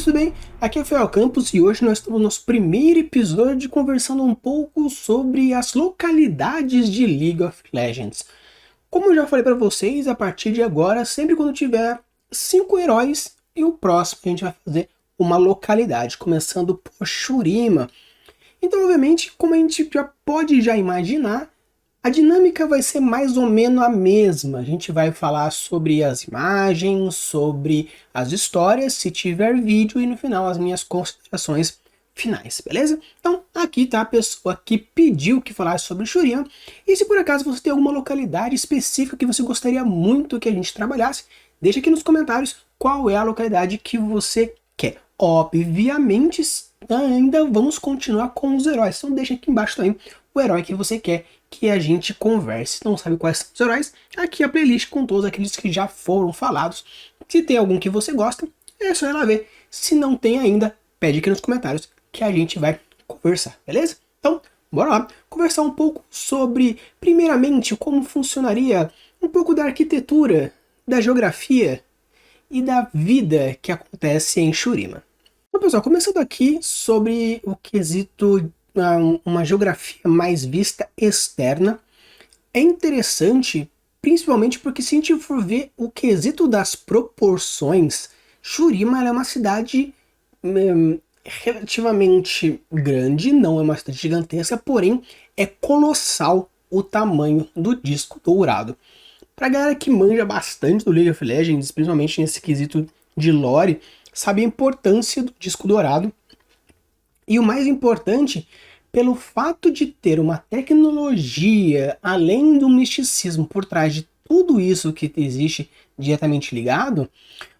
tudo bem? Aqui é o Fael Campos e hoje nós estamos no nosso primeiro episódio conversando um pouco sobre as localidades de League of Legends. Como eu já falei para vocês, a partir de agora, sempre quando tiver 5 heróis e o próximo a gente vai fazer uma localidade, começando por Shurima. Então, obviamente, como a gente já pode imaginar, a dinâmica vai ser mais ou menos a mesma. A gente vai falar sobre as imagens, sobre as histórias, se tiver vídeo, e no final as minhas considerações finais, beleza? Então, aqui tá a pessoa que pediu que falasse sobre Shurima. E se por acaso você tem alguma localidade específica que você gostaria muito que a gente trabalhasse, deixa aqui nos comentários qual é a localidade que você quer. Obviamente, ainda vamos continuar com os heróis, então deixa aqui embaixo também o herói que você quer que a gente converse. Não sabe quais são os heróis? Aqui a playlist com todos aqueles que já foram falados. Se tem algum que você gosta, é só ir lá ver. Se não tem ainda, pede aqui nos comentários que a gente vai conversar, beleza? Então, bora lá conversar um pouco sobre, primeiramente, como funcionaria um pouco da arquitetura, da geografia e da vida que acontece em Shurima. Então, pessoal, começando aqui sobre o quesito uma geografia mais vista externa, é interessante, principalmente porque se a gente for ver o quesito das proporções, Shurima é uma cidade relativamente grande, não é uma cidade gigantesca, porém é colossal o tamanho do disco dourado. Pra galera que manja bastante do League of Legends, principalmente nesse quesito de lore, sabe a importância do disco dourado. E o mais importante, pelo fato de ter uma tecnologia, além do misticismo por trás de tudo isso que existe diretamente ligado,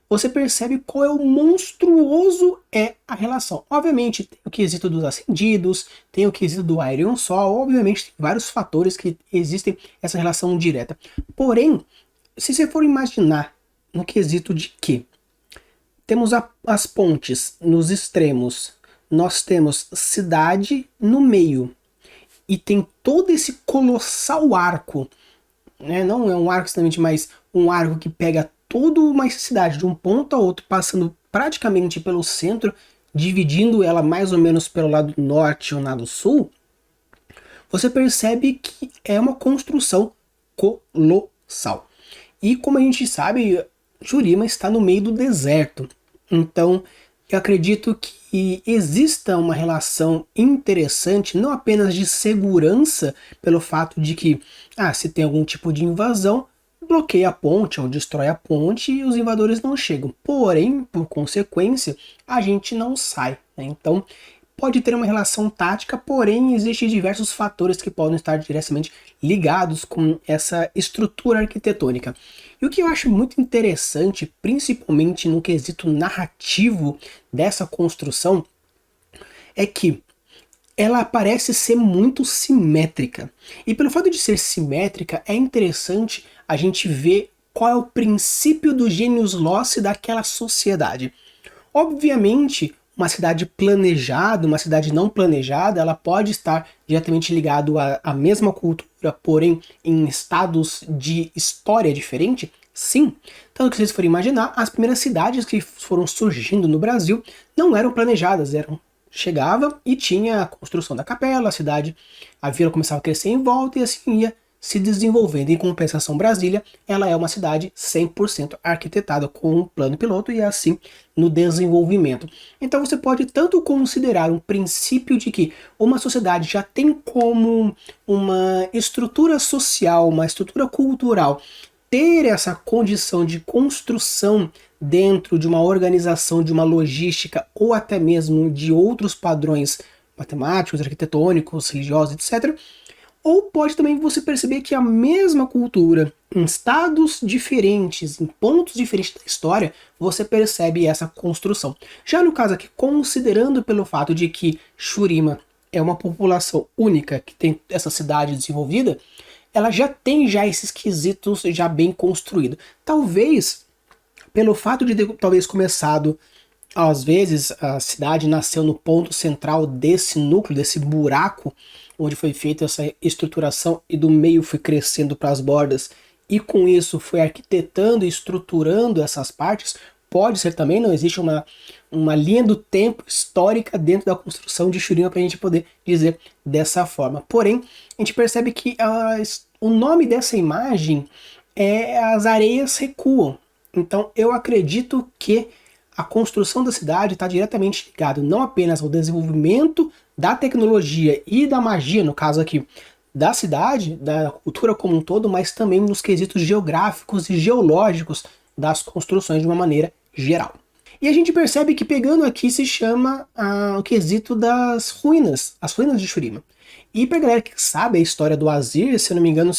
você percebe qual é o monstruoso é a relação. Obviamente tem o quesito dos acendidos, tem o quesito do Airion Sol, obviamente tem vários fatores que existem essa relação direta. Porém, se você for imaginar no quesito de que temos as pontes nos extremos, nós temos cidade no meio e tem todo esse colossal arco, né? Não é um arco exatamente, mas um arco que pega toda uma cidade de um ponto a outro, passando praticamente pelo centro, dividindo ela mais ou menos pelo lado norte ou lado sul. Você percebe que é uma construção colossal. E como a gente sabe, Shurima está no meio do deserto. Então, eu acredito que exista uma relação interessante, não apenas de segurança, pelo fato de que, se tem algum tipo de invasão, bloqueia a ponte ou destrói a ponte e os invasores não chegam. Porém, por consequência, a gente não sai, né? Então, pode ter uma relação tática, porém, existem diversos fatores que podem estar diretamente ligados com essa estrutura arquitetônica. E o que eu acho muito interessante, principalmente no quesito narrativo dessa construção, é que ela parece ser muito simétrica. E pelo fato de ser simétrica, é interessante a gente ver qual é o princípio do Genius Loci daquela sociedade. Obviamente, uma cidade planejada, uma cidade não planejada, ela pode estar diretamente ligado à mesma cultura, porém em estados de história diferente? Sim. Tanto que, se vocês forem imaginar, as primeiras cidades que foram surgindo no Brasil não eram planejadas, chegava e tinha a construção da capela, a vila começava a crescer em volta e assim ia se desenvolvendo. Em compensação, Brasília, ela é uma cidade 100% arquitetada com um plano piloto e assim no desenvolvimento. Então você pode tanto considerar um princípio de que uma sociedade já tem como uma estrutura social, uma estrutura cultural, ter essa condição de construção dentro de uma organização, de uma logística ou até mesmo de outros padrões matemáticos, arquitetônicos, religiosos, etc. Ou pode também você perceber que a mesma cultura, em estados diferentes, em pontos diferentes da história, você percebe essa construção. Já no caso aqui, considerando pelo fato de que Shurima é uma população única, que tem essa cidade desenvolvida, ela já tem esses quesitos já bem construídos. Talvez, pelo fato de ter talvez começado, às vezes a cidade nasceu no ponto central desse núcleo, desse buraco, onde foi feita essa estruturação e do meio foi crescendo para as bordas, e com isso foi arquitetando e estruturando essas partes, pode ser também, não existe uma linha do tempo histórica dentro da construção de Shurima para a gente poder dizer dessa forma. Porém, a gente percebe que o nome dessa imagem é As Areias Recuam. Então eu acredito que a construção da cidade está diretamente ligado não apenas ao desenvolvimento da tecnologia e da magia, no caso aqui, da cidade, da cultura como um todo, mas também nos quesitos geográficos e geológicos das construções de uma maneira geral. E a gente percebe que pegando aqui se chama o quesito das ruínas, as ruínas de Shurima. E pra galera que sabe a história do Azir, se eu não me engano,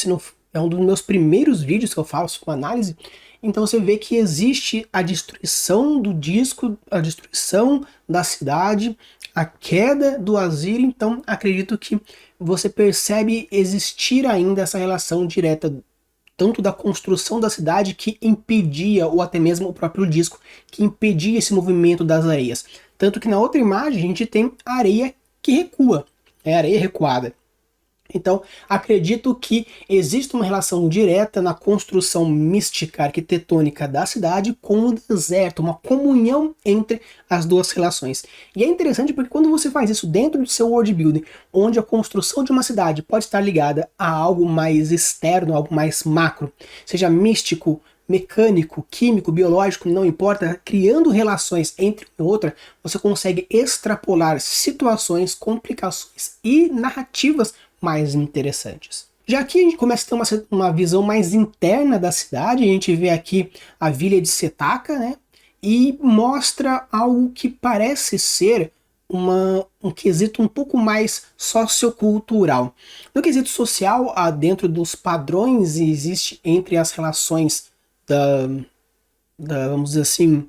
é um dos meus primeiros vídeos que eu faço com análise, então você vê que existe a destruição do disco, a destruição da cidade, a queda do Azir, então acredito que você percebe existir ainda essa relação direta tanto da construção da cidade que impedia, ou até mesmo o próprio disco, que impedia esse movimento das areias. Tanto que na outra imagem a gente tem a areia que recua, a areia recuada. Então, acredito que existe uma relação direta na construção mística arquitetônica da cidade com o deserto, uma comunhão entre as duas relações. E é interessante porque quando você faz isso dentro do seu world building, onde a construção de uma cidade pode estar ligada a algo mais externo, algo mais macro, seja místico, mecânico, químico, biológico, não importa, criando relações entre uma e outra, você consegue extrapolar situações, complicações e narrativas mais interessantes. Já aqui a gente começa a ter uma visão mais interna da cidade, a gente vê aqui a vila de Setaka, né? E mostra algo que parece ser um quesito um pouco mais sociocultural. No quesito social, dentro dos padrões existe entre as relações vamos dizer assim,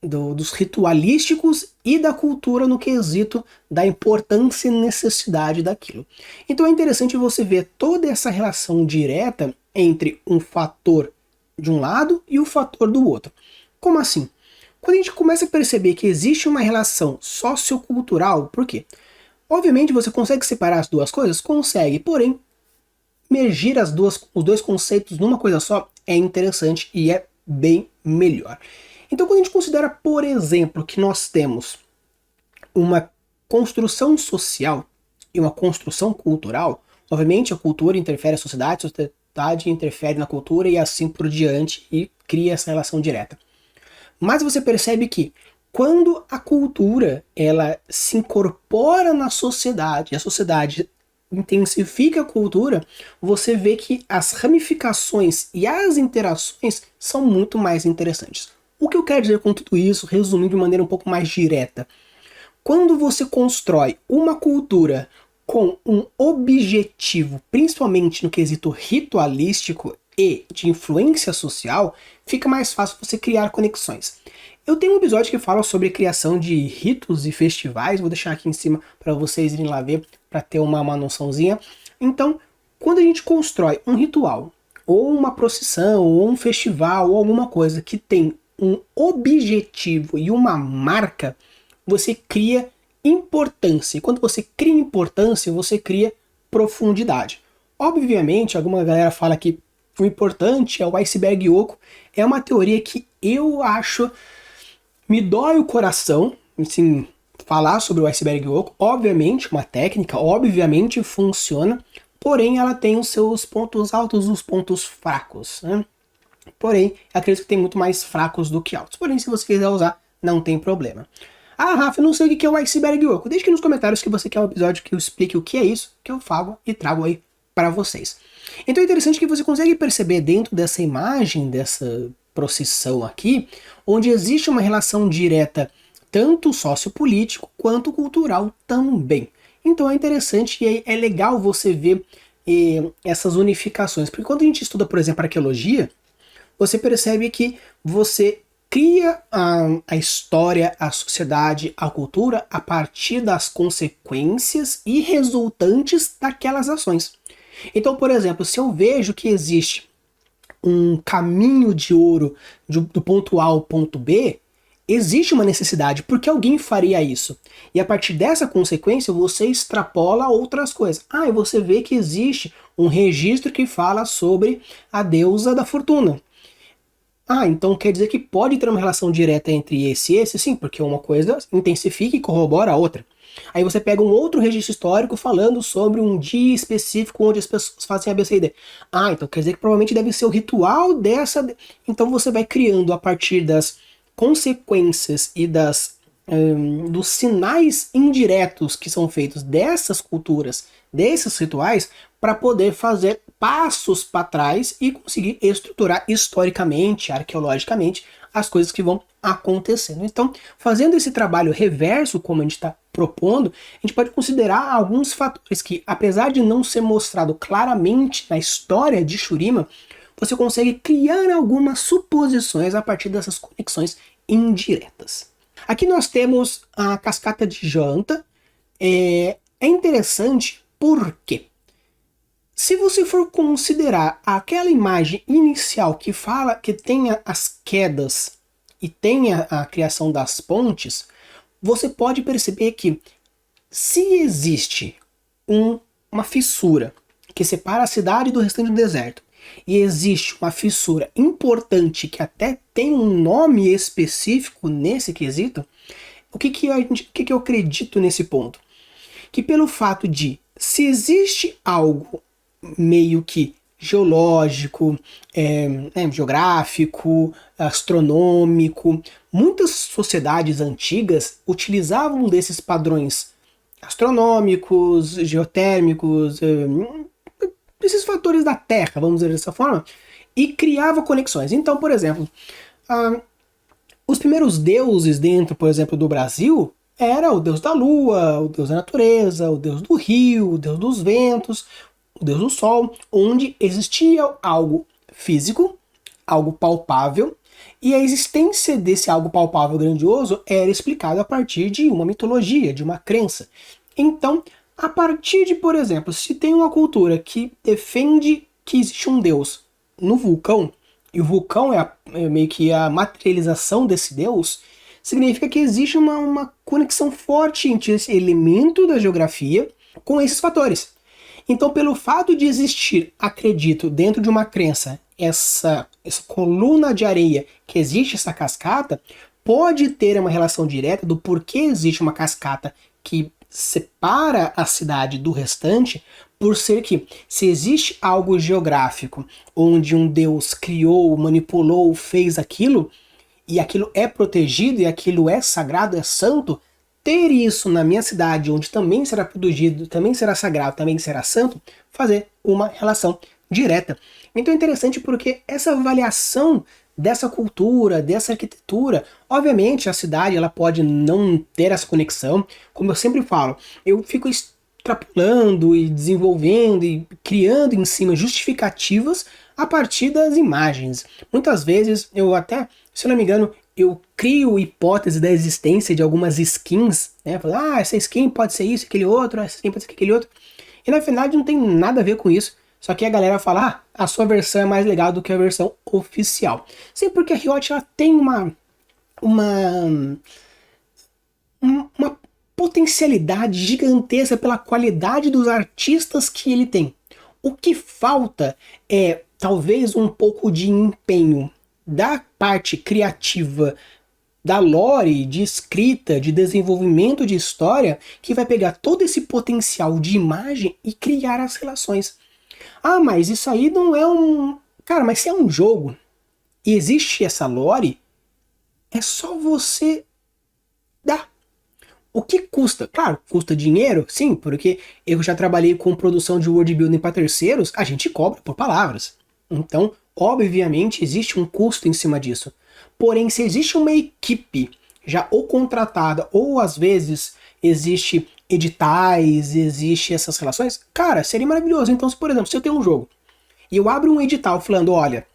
dos ritualísticos e da cultura no quesito da importância e necessidade daquilo. Então é interessante você ver toda essa relação direta entre um fator de um lado e o fator do outro. Como assim? Quando a gente começa a perceber que existe uma relação sociocultural, por quê? Obviamente você consegue separar as duas coisas? Consegue, porém, mergir os dois conceitos numa coisa só é interessante e é bem melhor. Então quando a gente considera, por exemplo, que nós temos uma construção social e uma construção cultural, obviamente a cultura interfere na sociedade, a sociedade interfere na cultura e assim por diante e cria essa relação direta. Mas você percebe que quando a cultura ela se incorpora na sociedade, a sociedade intensifica a cultura, você vê que as ramificações e as interações são muito mais interessantes. O que eu quero dizer com tudo isso, resumindo de maneira um pouco mais direta? Quando você constrói uma cultura com um objetivo, principalmente no quesito ritualístico e de influência social, fica mais fácil você criar conexões. Eu tenho um episódio que fala sobre criação de ritos e festivais, vou deixar aqui em cima para vocês irem lá ver, para ter uma noçãozinha. Então, quando a gente constrói um ritual, ou uma procissão, ou um festival, ou alguma coisa que tem um objetivo e uma marca, você cria importância. E quando você cria importância, você cria profundidade. Obviamente, alguma galera fala que o importante é o iceberg oco. É uma teoria que eu acho... me dói o coração, assim, falar sobre o iceberg oco. Obviamente, uma técnica, obviamente funciona, porém ela tem os seus pontos altos e os pontos fracos, né? Porém, acredito que tem muito mais fracos do que altos. Porém, se você quiser usar, não tem problema. Ah, Rafa, eu não sei o que é o iceberg oco. Deixe aqui nos comentários que você quer um episódio que eu explique o que é isso, que eu falo e trago aí para vocês. Então é interessante que você consegue perceber dentro dessa imagem, dessa procissão aqui, onde existe uma relação direta tanto sociopolítico quanto cultural também. Então é interessante e é legal você ver essas unificações. Porque quando a gente estuda, por exemplo, arqueologia, você percebe que você cria a história, a sociedade, a cultura a partir das consequências e resultantes daquelas ações. Então, por exemplo, se eu vejo que existe um caminho de ouro do ponto A ao ponto B, existe uma necessidade, porque alguém faria isso. E a partir dessa consequência, você extrapola outras coisas. E você vê que existe um registro que fala sobre a deusa da fortuna. Ah, então quer dizer que pode ter uma relação direta entre esse e esse? Sim, porque uma coisa intensifica e corrobora a outra. Aí você pega um outro registro histórico falando sobre um dia específico onde as pessoas fazem A, B, C e D. Ah, então quer dizer que provavelmente deve ser o ritual dessa. Então você vai criando a partir das consequências e dos sinais indiretos que são feitos dessas culturas, desses rituais, para poder fazer passos para trás e conseguir estruturar historicamente, arqueologicamente, as coisas que vão acontecendo. Então, fazendo esse trabalho reverso, como a gente está propondo, a gente pode considerar alguns fatores que, apesar de não ser mostrado claramente na história de Shurima, você consegue criar algumas suposições a partir dessas conexões indiretas. Aqui nós temos a cascata de Janta. É interessante porque, se você for considerar aquela imagem inicial que fala que tenha as quedas e tenha a criação das pontes, você pode perceber que se existe uma fissura que separa a cidade do restante do deserto, e existe uma fissura importante que até tem um nome específico nesse quesito, o que eu acredito nesse ponto? Que pelo fato de, se existe algo meio que geológico, geográfico, astronômico, muitas sociedades antigas utilizavam desses padrões astronômicos, geotérmicos, esses fatores da Terra, vamos dizer dessa forma, e criava conexões. Então, por exemplo, os primeiros deuses dentro, por exemplo, do Brasil, era o deus da lua, o deus da natureza, o deus do rio, o deus dos ventos, o deus do sol, onde existia algo físico, algo palpável, e a existência desse algo palpável grandioso era explicada a partir de uma mitologia, de uma crença. Então, a partir de, por exemplo, se tem uma cultura que defende que existe um deus no vulcão, e o vulcão é meio que a materialização desse deus, significa que existe uma conexão forte entre esse elemento da geografia com esses fatores. Então, pelo fato de existir, acredito, dentro de uma crença, essa coluna de areia que existe essa cascata, pode ter uma relação direta do porquê existe uma cascata que separa a cidade do restante, por ser que, se existe algo geográfico onde um deus criou, manipulou, fez aquilo, e aquilo é protegido, e aquilo é sagrado, é santo, ter isso na minha cidade, onde também será protegido, também será sagrado, também será santo, fazer uma relação direta. Então é interessante porque essa avaliação dessa cultura, dessa arquitetura, obviamente a cidade ela pode não ter essa conexão, como eu sempre falo, eu fico extrapolando e desenvolvendo e criando em cima justificativas a partir das imagens. Muitas vezes eu até, se não me engano, eu crio hipótese da existência de algumas skins, né? Falo, essa skin pode ser isso, aquele outro, essa skin pode ser aquele outro. E na verdade não tem nada a ver com isso. Só que a galera fala, a sua versão é mais legal do que a versão oficial. Sim, porque a Riot ela tem uma potencialidade gigantesca pela qualidade dos artistas que ele tem. O que falta é talvez um pouco de empenho da parte criativa, da lore, de escrita, de desenvolvimento de história, que vai pegar todo esse potencial de imagem e criar as relações. Mas isso aí não é um... Cara, mas se é um jogo e existe essa lore, é só você dar. O que custa? Claro, custa dinheiro, sim, porque eu já trabalhei com produção de world building para terceiros, a gente cobra por palavras. Então, obviamente, existe um custo em cima disso. Porém, se existe uma equipe já ou contratada, ou às vezes existe editais, existe essas relações, cara, seria maravilhoso. Então, se, por exemplo, se eu tenho um jogo e eu abro um edital falando, olha,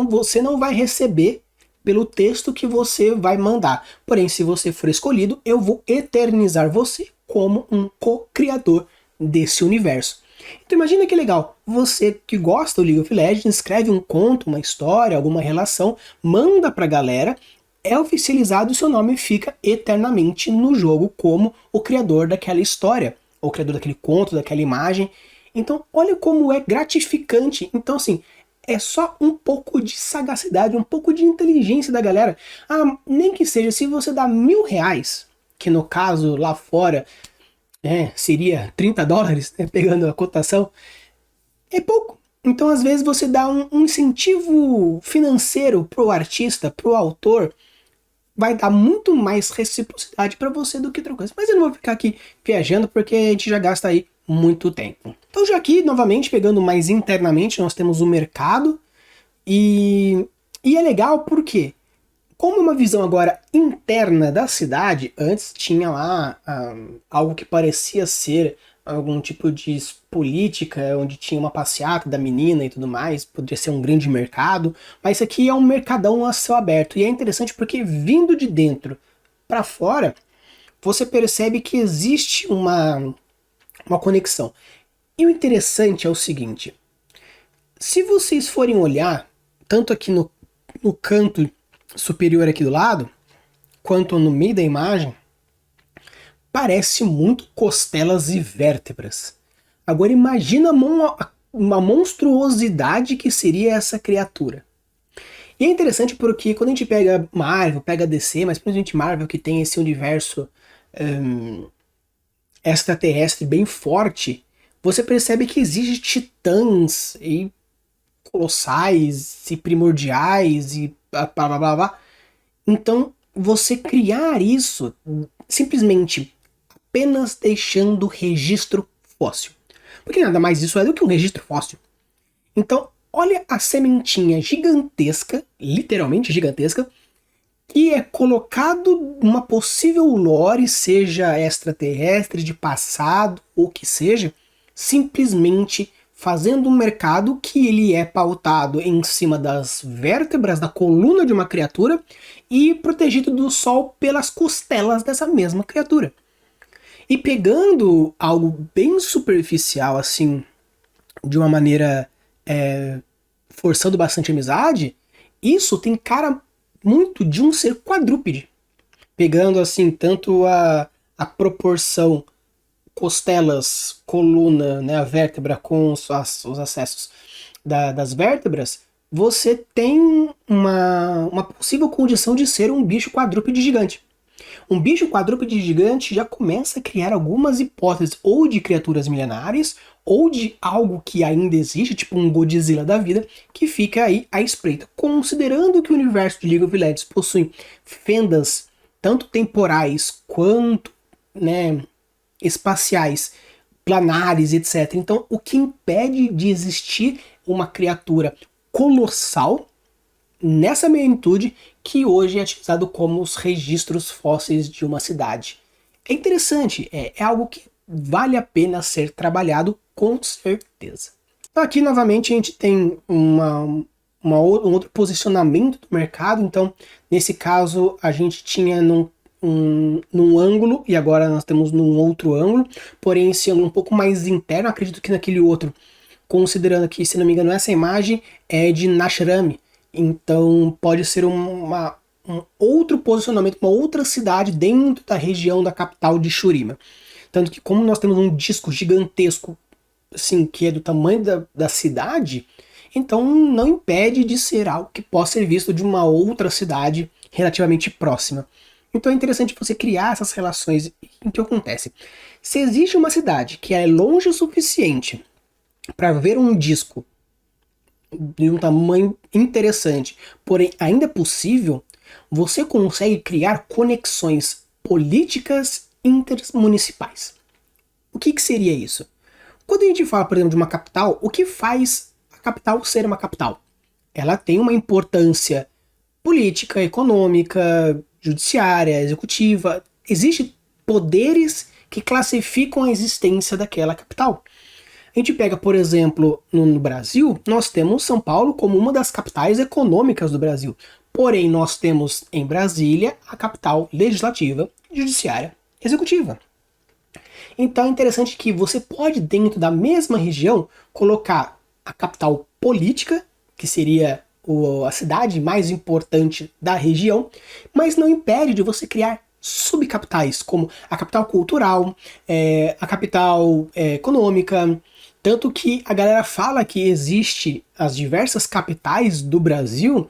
você não vai receber pelo texto que você vai mandar. Porém, se você for escolhido, eu vou eternizar você como um co-criador desse universo. Então imagina que legal, você que gosta do League of Legends, escreve um conto, uma história, alguma relação, manda pra galera, é oficializado e seu nome fica eternamente no jogo como o criador daquela história, ou o criador daquele conto, daquela imagem. Então olha como é gratificante. Então assim, é só um pouco de sagacidade, um pouco de inteligência da galera. Ah, nem que seja, se você dá R$ 1.000, que no caso lá fora seria US$ 30, né, pegando a cotação, é pouco. Então, às vezes, você dá um incentivo financeiro pro artista, pro autor, vai dar muito mais reciprocidade para você do que outra coisa. Mas eu não vou ficar aqui viajando porque a gente já gasta aí muito tempo. Então, já aqui, novamente, pegando mais internamente, nós temos o mercado e é legal porque, como é uma visão agora interna da cidade, antes tinha lá algo que parecia ser algum tipo de política, onde tinha uma passeata da menina e tudo mais, poderia ser um grande mercado, mas isso aqui é um mercadão a céu aberto, e é interessante porque vindo de dentro para fora, você percebe que existe uma conexão. E o interessante é o seguinte, se vocês forem olhar, tanto aqui no canto superior aqui do lado, quanto no meio da imagem, parece muito costelas e vértebras. Agora imagina uma monstruosidade que seria essa criatura. E é interessante porque quando a gente pega Marvel, pega DC, mas principalmente Marvel, que tem esse universo extraterrestre bem forte, você percebe que existem titãs e colossais e primordiais e blá blá blá blá. Então, você criar isso simplesmente apenas deixando registro fóssil. Porque nada mais isso é do que um registro fóssil. Então, olha a sementinha gigantesca, literalmente gigantesca, que é colocado uma possível lore, seja extraterrestre, de passado, ou que seja, simplesmente fazendo um mercado que ele é pautado em cima das vértebras da coluna de uma criatura e protegido do sol pelas costelas dessa mesma criatura. E pegando algo bem superficial, assim, de uma maneira forçando bastante amizade, isso tem cara muito de um ser quadrúpede. Pegando, assim, tanto a proporção costelas, coluna, né, a vértebra com os acessos das vértebras, você tem uma possível condição de ser um bicho quadrúpede gigante. Um bicho quadrúpede gigante já começa a criar algumas hipóteses ou de criaturas milenares ou de algo que ainda existe, tipo um Godzilla da vida, que fica aí à espreita. Considerando que o universo de League of Legends possui fendas tanto temporais quanto, né, espaciais, planares, etc. Então, o que impede de existir uma criatura colossal nessa magnitude que hoje é utilizado como os registros fósseis de uma cidade? É interessante, é algo que vale a pena ser trabalhado com certeza. Então aqui novamente a gente tem um outro posicionamento do mercado. Então nesse caso a gente tinha num ângulo e agora nós temos num outro ângulo, porém esse ângulo um pouco mais interno. Acredito que naquele outro, considerando que, se não me engano, essa imagem é de Nashrami, então pode ser um outro posicionamento, uma outra cidade dentro da região da capital de Shurima. Tanto que, como nós temos um disco gigantesco, assim, que é do tamanho da cidade, então não impede de ser algo que possa ser visto de uma outra cidade relativamente próxima. Então é interessante você criar essas relações. Em que acontece? Se existe uma cidade que é longe o suficiente para ver um disco de um tamanho interessante, porém ainda é possível, você consegue criar conexões políticas intermunicipais. O que seria isso? Quando a gente fala, por exemplo, de uma capital, o que faz a capital ser uma capital? Ela tem uma importância política, econômica, judiciária, executiva. Existem poderes que classificam a existência daquela capital. A gente pega, por exemplo, no Brasil, nós temos São Paulo como uma das capitais econômicas do Brasil. Porém, nós temos em Brasília a capital legislativa, judiciária, executiva. Então é interessante que você pode, dentro da mesma região, colocar a capital política, que seria a cidade mais importante da região, mas não impede de você criar subcapitais, como a capital cultural, a capital econômica. Tanto que a galera fala que existe as diversas capitais do Brasil.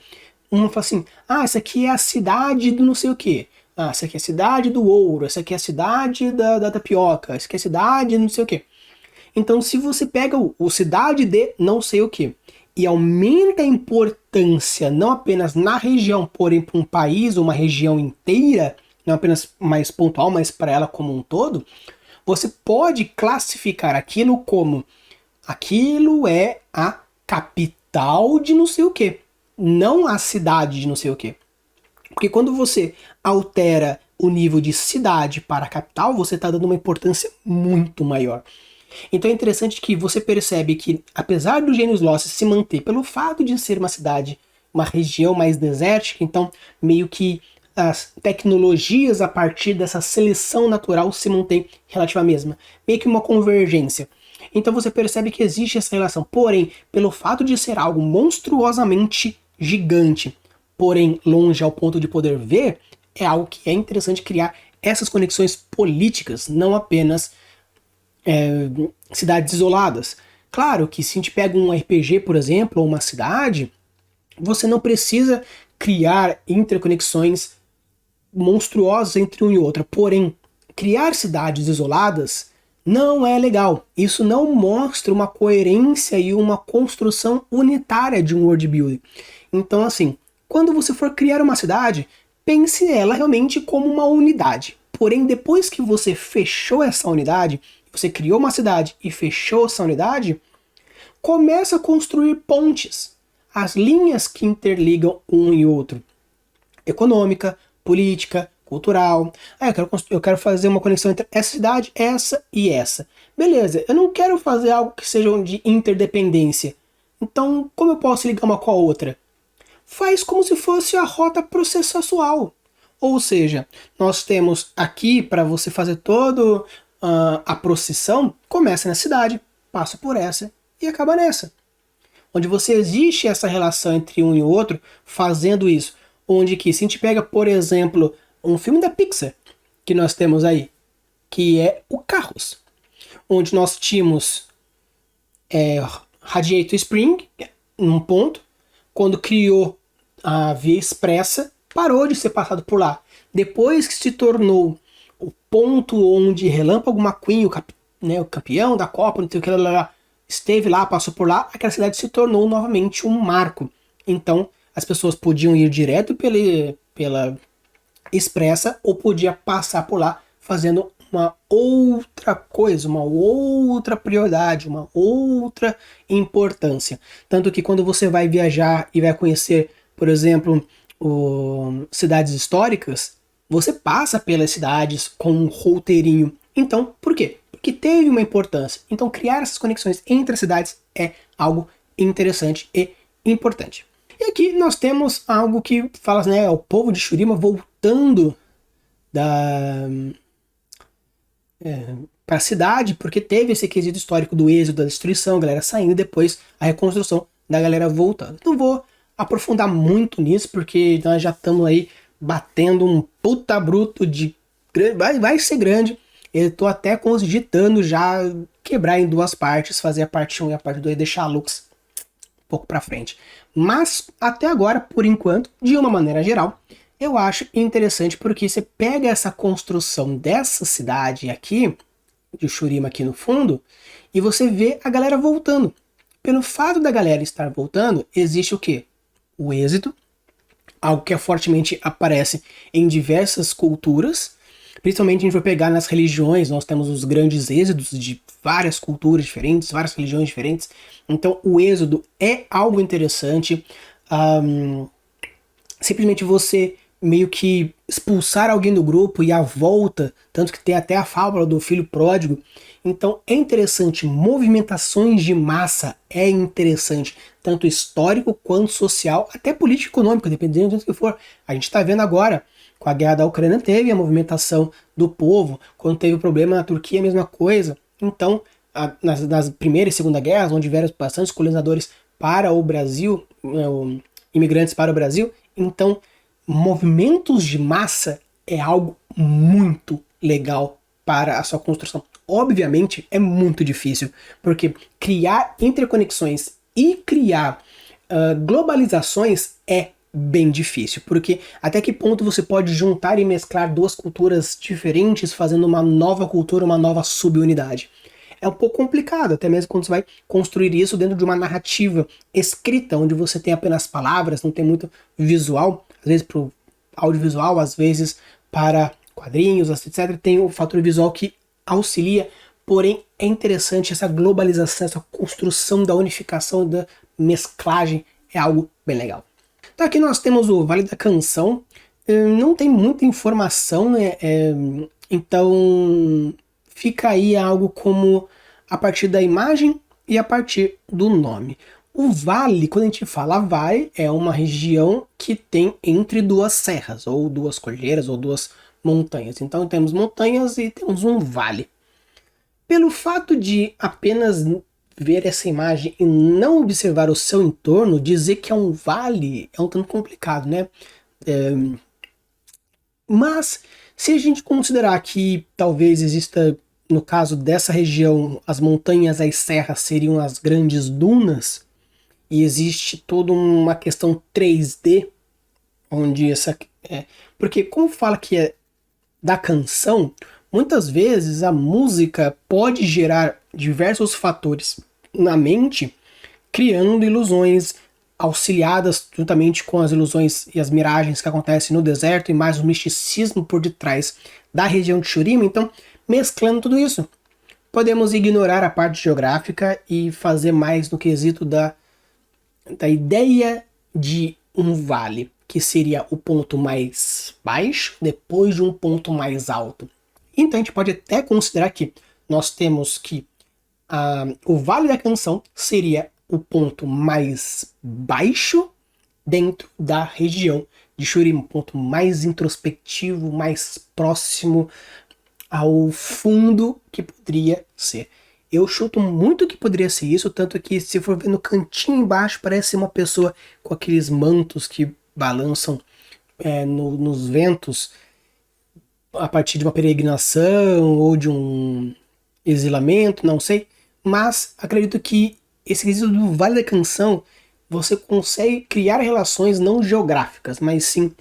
Uma fala assim, essa aqui é a cidade do não sei o quê. Essa aqui é a cidade do ouro, essa aqui é a cidade da tapioca, essa aqui é a cidade do não sei o quê. Então, se você pega o cidade de não sei o quê e aumenta a importância não apenas na região, porém para um país ou uma região inteira, não apenas mais pontual, mas para ela como um todo, você pode classificar aquilo como aquilo é a capital de não sei o quê, não a cidade de não sei o quê. Porque quando você altera o nível de cidade para a capital, você está dando uma importância muito maior. Então é interessante que você percebe que, apesar do Gênios Lost se manter pelo fato de ser uma cidade, uma região mais desértica, então meio que as tecnologias a partir dessa seleção natural se mantêm relativamente a mesma, meio que uma convergência. Então você percebe que existe essa relação, porém, pelo fato de ser algo monstruosamente gigante, porém longe ao ponto de poder ver, é algo que é interessante criar essas conexões políticas, não apenas cidades isoladas. Claro que se a gente pega um RPG, por exemplo, ou uma cidade, você não precisa criar interconexões monstruosas entre um e outra. Porém, criar cidades isoladas não é legal. Isso não mostra uma coerência e uma construção unitária de um world building. Então, assim, quando você for criar uma cidade, pense ela realmente como uma unidade. Porém, depois que você fechou essa unidade, você criou uma cidade e fechou essa unidade, começa a construir pontes. As linhas que interligam um e outro. Econômica, política, cultural. Eu quero fazer uma conexão entre essa cidade, essa e essa. Beleza, eu não quero fazer algo que seja de interdependência. Então, como eu posso ligar uma com a outra? Faz como se fosse a rota processual. Ou seja, nós temos aqui, para você fazer todo a procissão, começa na cidade, passa por essa e acaba nessa. Onde você existe essa relação entre um e outro fazendo isso. Onde que, se a gente pega, por exemplo, um filme da Pixar, que nós temos aí, que é o Carros, onde nós tínhamos Radiator Spring, num ponto, quando criou a Via Expressa, parou de ser passado por lá. Depois que se tornou o ponto onde Relâmpago McQueen, o campeão da Copa, não sei o que lá, esteve lá, passou por lá, aquela cidade se tornou novamente um marco. Então, as pessoas podiam ir direto pela Expressa ou podia passar por lá fazendo uma outra coisa, uma outra prioridade, uma outra importância. Tanto que quando você vai viajar e vai conhecer, por exemplo, cidades históricas, você passa pelas cidades com um roteirinho. Então, por quê? Porque teve uma importância. Então, criar essas conexões entre as cidades é algo interessante e importante. E aqui nós temos algo que fala, né, o povo de Shurima voltando para a cidade, porque teve esse quesito histórico do êxodo, da destruição, a galera saindo, e depois a reconstrução da galera voltando. Não vou aprofundar muito nisso, porque nós já estamos aí batendo um puta bruto de... Vai ser grande. Eu tô até cogitando já quebrar em duas partes, fazer a parte 1 e a parte 2, deixar a Lux um pouco pra frente. Mas, até agora, por enquanto, de uma maneira geral, eu acho interessante porque você pega essa construção dessa cidade aqui, de Shurima aqui no fundo, e você vê a galera voltando. Pelo fato da galera estar voltando, existe o quê? O êxito, algo que fortemente aparece em diversas culturas, principalmente a gente vai pegar nas religiões, nós temos os grandes êxodos de várias culturas diferentes, várias religiões diferentes, então o êxodo é algo interessante, simplesmente você meio que expulsar alguém do grupo e a volta, tanto que tem até a fábula do filho pródigo, então é interessante, movimentações de massa é interessante, tanto histórico quanto social, até político e econômico, dependendo do que for. A gente está vendo agora, com a guerra da Ucrânia, teve a movimentação do povo, quando teve o problema na Turquia, a mesma coisa. Então, nas Primeira e Segunda Guerras, onde vieram bastantes colonizadores para o Brasil, imigrantes para o Brasil, então, movimentos de massa é algo muito legal para a sua construção. Obviamente é muito difícil, porque criar interconexões e criar globalizações é bem difícil, porque até que ponto você pode juntar e mesclar duas culturas diferentes fazendo uma nova cultura, uma nova subunidade? É um pouco complicado, até mesmo quando você vai construir isso dentro de uma narrativa escrita, onde você tem apenas palavras, não tem muito visual, às vezes para o audiovisual, às vezes para quadrinhos, etc. Tem o fator visual que auxilia, porém é interessante essa globalização, essa construção da unificação, da mesclagem, é algo bem legal. Então aqui nós temos o Vale da Canção, não tem muita informação, né? Então fica aí algo como a partir da imagem e a partir do nome. O vale, quando a gente fala vale, é uma região que tem entre duas serras, ou duas cordilheiras, ou duas montanhas. Então temos montanhas e temos um vale. Pelo fato de apenas ver essa imagem e não observar o seu entorno, dizer que é um vale é um tanto complicado, né? Mas se a gente considerar que talvez exista, no caso dessa região, as montanhas, as serras seriam as grandes dunas, e existe toda uma questão 3D, onde essa... porque como fala que é da canção, muitas vezes a música pode gerar diversos fatores na mente, criando ilusões auxiliadas juntamente com as ilusões e as miragens que acontecem no deserto e mais o misticismo por detrás da região de Shurima. Então, mesclando tudo isso, podemos ignorar a parte geográfica e fazer mais no quesito da ideia de um vale, que seria o ponto mais baixo depois de um ponto mais alto. Então a gente pode até considerar que nós temos que o Vale da Canção seria o ponto mais baixo dentro da região de Shurima, um ponto mais introspectivo, mais próximo ao fundo que poderia ser. Eu chuto muito que poderia ser isso, tanto que se for ver no cantinho embaixo parece uma pessoa com aqueles mantos que balançam nos ventos a partir de uma peregrinação ou de um exilamento, não sei. Mas acredito que esse quesito do Vale da Canção você consegue criar relações não geográficas, mas sim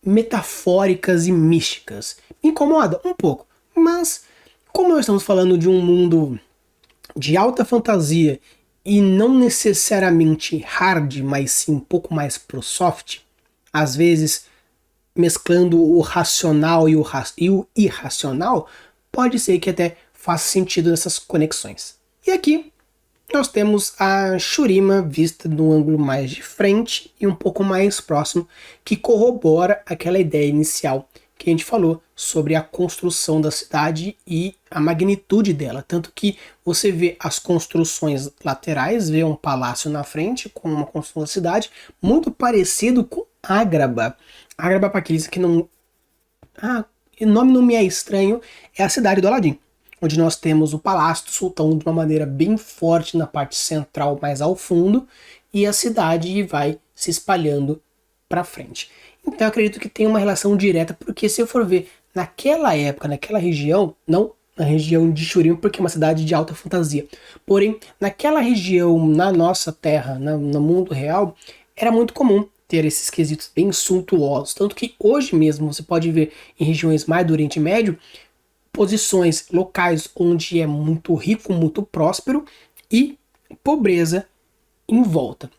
metafóricas e místicas. Me incomoda um pouco, mas como nós estamos falando de um mundo de alta fantasia e não necessariamente hard, mas sim um pouco mais pro soft, às vezes mesclando o racional e o irracional, pode ser que até faça sentido nessas conexões. E aqui nós temos a Shurima vista de um ângulo mais de frente e um pouco mais próximo, que corrobora aquela ideia inicial que a gente falou sobre a construção da cidade e a magnitude dela. Tanto que você vê as construções laterais, vê um palácio na frente com uma construção da cidade, muito parecido com Ágraba. Ágraba, para aqueles que não... o nome não me é estranho, é a cidade do Aladim, onde nós temos o Palácio do Sultão de uma maneira bem forte na parte central, mais ao fundo, e a cidade vai se espalhando para frente. Então eu acredito que tem uma relação direta, porque se eu for ver naquela época, naquela região, não na região de Shurima, porque é uma cidade de alta fantasia, porém naquela região, na nossa terra, no mundo real, era muito comum ter esses quesitos bem suntuosos, tanto que hoje mesmo você pode ver em regiões mais do Oriente Médio, posições locais onde é muito rico, muito próspero e pobreza em volta.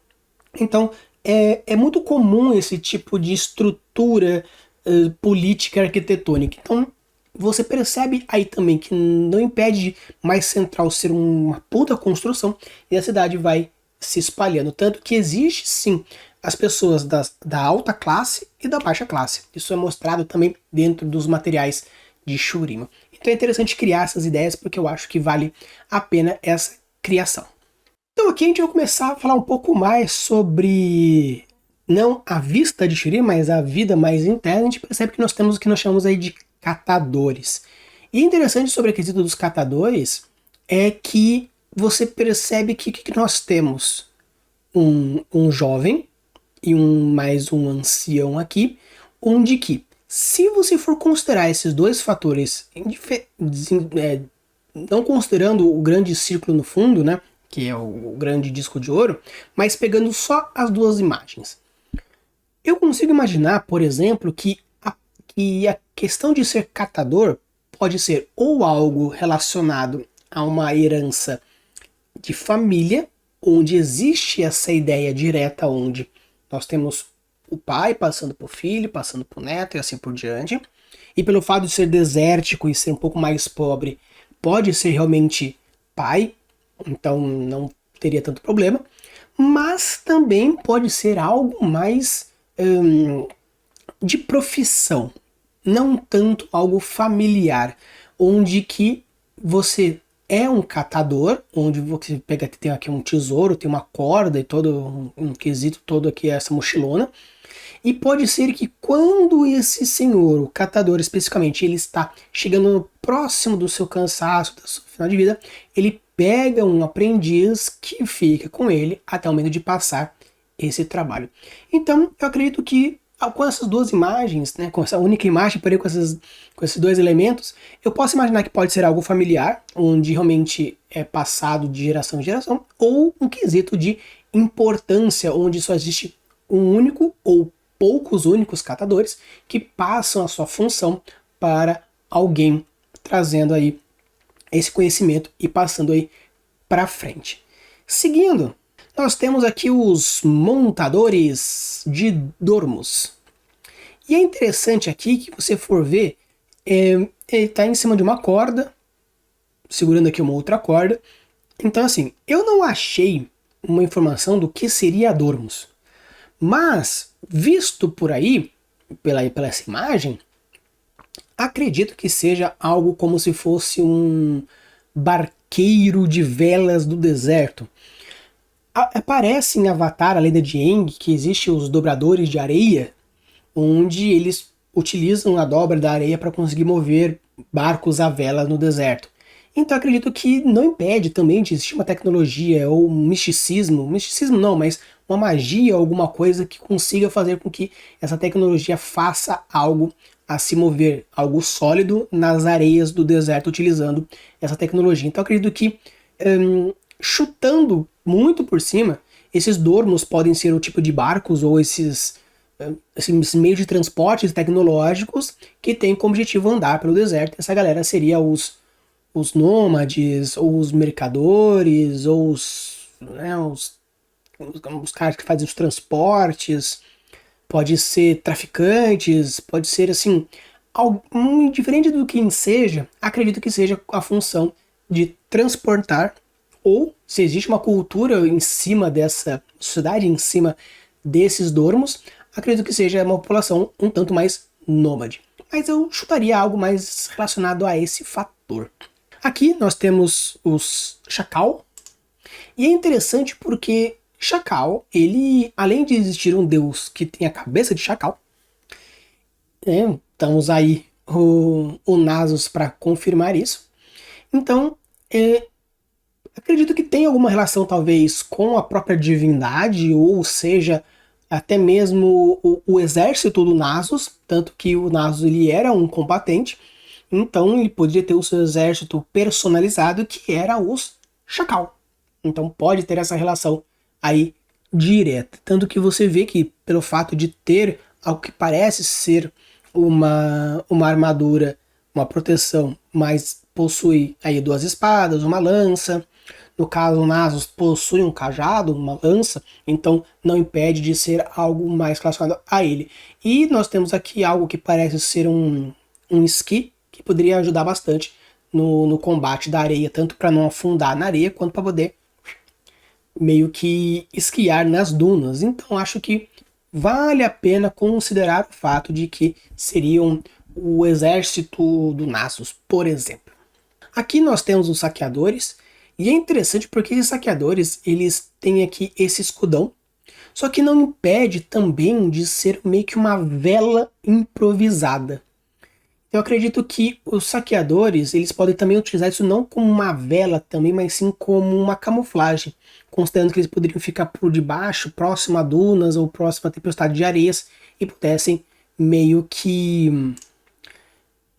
Então é muito comum esse tipo de estrutura política arquitetônica. Então você percebe aí também que não impede mais central ser uma puta construção e a cidade vai se espalhando. Tanto que existe sim as pessoas da alta classe e da baixa classe. Isso é mostrado também dentro dos materiais de Shurima. Então é interessante criar essas ideias porque eu acho que vale a pena essa criação. Então aqui a gente vai começar a falar um pouco mais sobre não a vista de Shurima, mas a vida mais interna. A gente percebe que nós temos o que nós chamamos aí de catadores. E interessante sobre a quesito dos catadores é que você percebe que nós temos um jovem e mais um ancião aqui, onde que Se você for considerar esses dois fatores, não considerando o grande círculo no fundo, né, que é o grande disco de ouro, mas pegando só as duas imagens. Eu consigo imaginar, por exemplo, que a questão de ser catador pode ser ou algo relacionado a uma herança de família, onde existe essa ideia direta, onde nós temos o pai passando para o filho, passando para o neto e assim por diante. E pelo fato de ser desértico e ser um pouco mais pobre, pode ser realmente pai, então não teria tanto problema. Mas também pode ser algo mais de profissão, não tanto algo familiar, onde que você é um catador, onde você pega, tem aqui um tesouro, tem uma corda e todo um quesito todo aqui, essa mochilona. E pode ser que quando esse senhor, o catador especificamente, ele está chegando próximo do seu cansaço, do seu final de vida, ele pega um aprendiz que fica com ele até o momento de passar esse trabalho. Então, eu acredito que com essas duas imagens, né, com essa única imagem, porém com esses dois elementos, eu posso imaginar que pode ser algo familiar, onde realmente é passado de geração em geração, ou um quesito de importância, onde só existe um único ou poucos únicos catadores que passam a sua função para alguém, trazendo aí esse conhecimento e passando aí para frente. Seguindo, nós temos aqui os montadores de dormos. E é interessante aqui que você for ver, ele está em cima de uma corda, segurando aqui uma outra corda. Então assim, eu não achei uma informação do que seria a dormos. Mas, visto por aí, pela essa imagem, acredito que seja algo como se fosse um barqueiro de velas do deserto. Aparece em Avatar, a lenda de Aang, que existem os dobradores de areia, onde eles utilizam a dobra da areia para conseguir mover barcos a vela no deserto. Então acredito que não impede também de existir uma tecnologia ou um misticismo não, mas uma magia, alguma coisa que consiga fazer com que essa tecnologia faça algo a se mover, algo sólido nas areias do deserto utilizando essa tecnologia. Então acredito que, chutando muito por cima, esses dormos podem ser o tipo de barcos ou esses meios de transportes tecnológicos que têm como objetivo andar pelo deserto. Essa galera seria os nômades, ou os mercadores, ou os caras que fazem os transportes, pode ser traficantes, pode ser assim, diferente do que seja, acredito que seja a função de transportar, ou se existe uma cultura em cima dessa sociedade, em cima desses dormos, acredito que seja uma população um tanto mais nômade. Mas eu chutaria algo mais relacionado a esse fator. Aqui nós temos os Chacal, e é interessante porque Chacal, ele, além de existir um deus que tem a cabeça de chacal, estamos aí o Nasus para confirmar isso. Então, acredito que tem alguma relação talvez com a própria divindade, ou seja, até mesmo o exército do Nasus, tanto que o Nasus ele era um combatente, então ele poderia ter o seu exército personalizado, que era os Chacal. Então pode ter essa relação aí direta. Tanto que você vê que pelo fato de ter algo que parece ser uma armadura, uma proteção, mas possui aí duas espadas, uma lança. No caso, o Nasus possui um cajado, uma lança, então não impede de ser algo mais relacionado a ele. E nós temos aqui algo que parece ser um esqui, que poderia ajudar bastante no combate da areia, tanto para não afundar na areia, quanto para poder meio que esquiar nas dunas. Então acho que vale a pena considerar o fato de que seriam o exército do Nasus, por exemplo. Aqui nós temos os saqueadores, e é interessante porque esses saqueadores, eles têm aqui esse escudão, só que não impede também de ser meio que uma vela improvisada. Eu acredito que os saqueadores, eles podem também utilizar isso não como uma vela também, mas sim como uma camuflagem, considerando que eles poderiam ficar por debaixo, próximo a dunas ou próximo a tempestade de areias, e pudessem meio que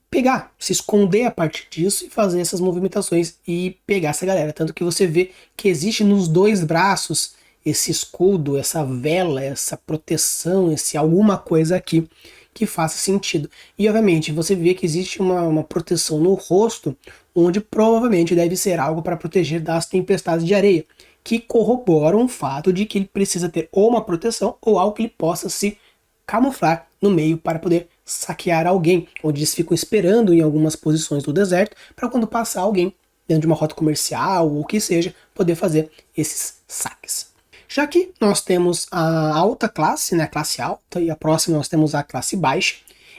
pegar, se esconder a partir disso e fazer essas movimentações e pegar essa galera. Tanto que você vê que existe nos dois braços esse escudo, essa vela, essa proteção, esse alguma coisa aqui que faça sentido. E obviamente você vê que existe uma proteção no rosto, onde provavelmente deve ser algo para proteger das tempestades de areia, que corroboram o fato de que ele precisa ter ou uma proteção ou algo que ele possa se camuflar no meio para poder saquear alguém, onde eles ficam esperando em algumas posições do deserto para quando passar alguém dentro de uma rota comercial ou o que seja, poder fazer esses saques. Já que nós temos a alta classe, né, a classe alta, e a próxima nós temos a classe baixa,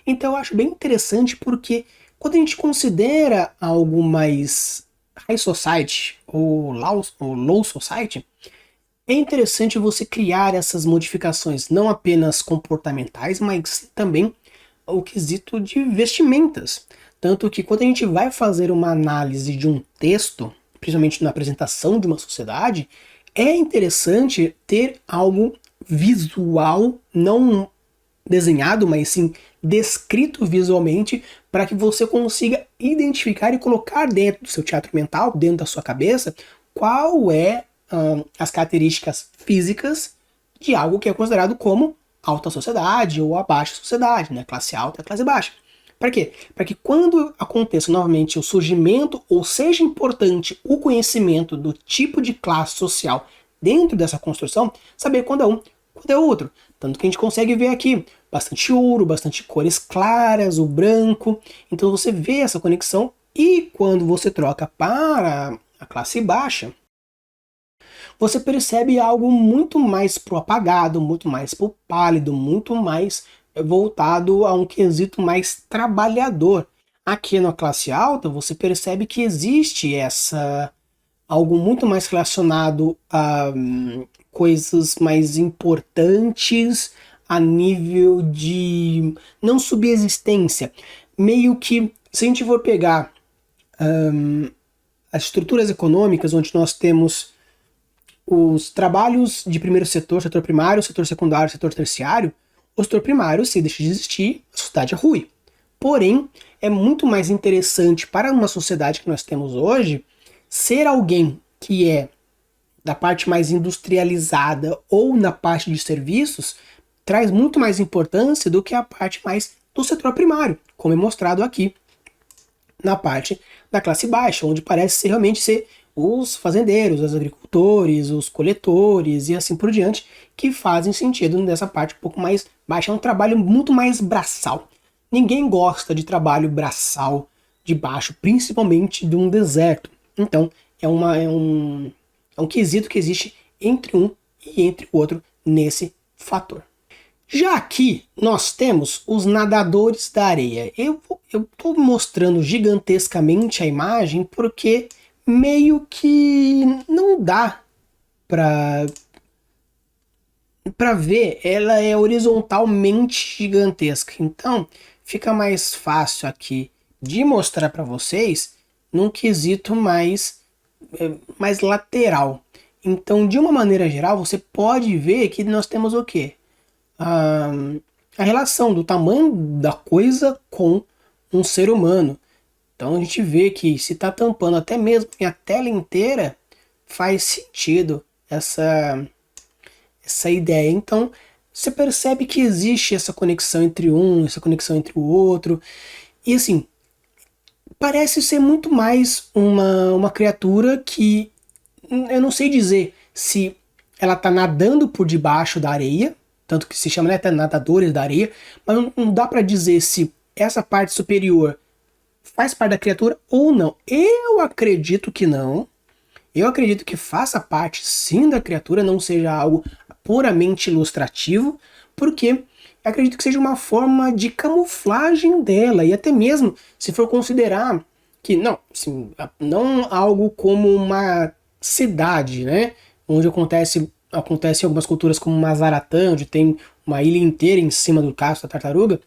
então eu acho bem interessante porque quando a gente considera algo mais high society ou low society, é interessante você criar essas modificações, não apenas comportamentais, mas também o quesito de vestimentas. Tanto que quando a gente vai fazer uma análise de um texto, principalmente na apresentação de uma sociedade, é interessante ter algo visual, não desenhado, mas sim descrito visualmente, para que você consiga identificar e colocar dentro do seu teatro mental, dentro da sua cabeça, qual é as características físicas de algo que é considerado como alta sociedade ou a baixa sociedade, né? Classe alta e classe baixa. Para quê? Para que quando aconteça novamente o surgimento, ou seja importante o conhecimento do tipo de classe social dentro dessa construção, saber quando é um, quando é outro. Tanto que a gente consegue ver aqui bastante ouro, bastante cores claras, o branco. Então você vê essa conexão e quando você troca para a classe baixa, você percebe algo muito mais pro apagado, muito mais pro pálido, muito mais voltado a um quesito mais trabalhador. Aqui na classe alta, você percebe que existe algo muito mais relacionado a coisas mais importantes a nível de não subsistência. Meio que, se a gente for pegar as estruturas econômicas, onde nós temos os trabalhos de primeiro setor primário, setor secundário, setor terciário, o setor primário, se deixa de existir, a sociedade é ruim. Porém, é muito mais interessante para uma sociedade que nós temos hoje ser alguém que é da parte mais industrializada ou na parte de serviços, traz muito mais importância do que a parte mais do setor primário, como é mostrado aqui na parte da classe baixa, onde parece ser, realmente ser os fazendeiros, os agricultores, os coletores e assim por diante, que fazem sentido nessa parte um pouco mais baixa. É um trabalho muito mais braçal. Ninguém gosta de trabalho braçal de baixo, principalmente de um deserto. Então, é um quesito que existe entre um e entre o outro nesse fator. Já aqui nós temos os nadadores da areia. Eu estou mostrando gigantescamente a imagem porque meio que não dá para ver, ela é horizontalmente gigantesca. Então fica mais fácil aqui de mostrar para vocês num quesito mais lateral. Então, de uma maneira geral, você pode ver que nós temos o quê? A relação do tamanho da coisa com um ser humano. Então a gente vê que se está tampando até mesmo a tela inteira, faz sentido essa ideia. Então você percebe que existe essa conexão entre um, essa conexão entre o outro. E assim, parece ser muito mais uma criatura que eu não sei dizer se ela está nadando por debaixo da areia, tanto que se chama, né, até nadadores da areia, mas não dá para dizer se essa parte superior faz parte da criatura ou não. Eu acredito que não. Eu acredito que faça parte sim da criatura, não seja algo puramente ilustrativo, porque eu acredito que seja uma forma de camuflagem dela, e até mesmo se for considerar que não, assim, não algo como uma cidade, né, onde acontece em algumas culturas como Mazaratã, onde tem uma ilha inteira em cima do casco da tartaruga,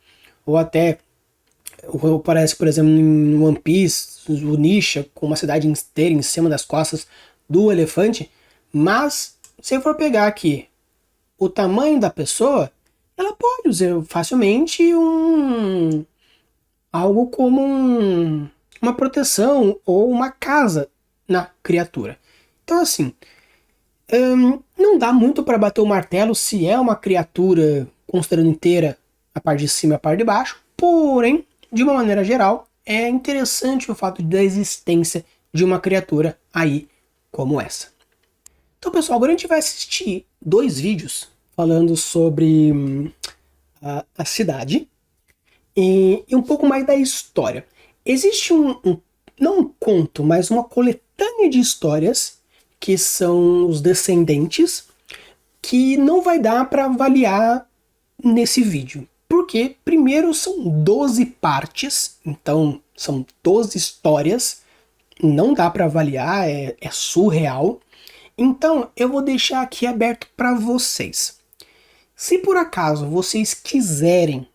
ou até parece, por exemplo, em One Piece, o Nisha, com uma cidade inteira em cima das costas do elefante. Mas, se eu for pegar aqui o tamanho da pessoa, ela pode usar facilmente algo como uma proteção ou uma casa na criatura. Então assim, não dá muito para bater o martelo se é uma criatura considerando inteira a parte de cima e a parte de baixo, porém, de uma maneira geral, é interessante o fato da existência de uma criatura aí como essa. Então pessoal, agora a gente vai assistir 2 vídeos falando sobre a cidade e um pouco mais da história. Existe não um conto, mas uma coletânea de histórias que são os descendentes, que não vai dar para avaliar nesse vídeo. Porque, primeiro, são 12 partes, então são 12 histórias, não dá para avaliar, é surreal. Então, eu vou deixar aqui aberto para vocês. Se por acaso vocês quiserem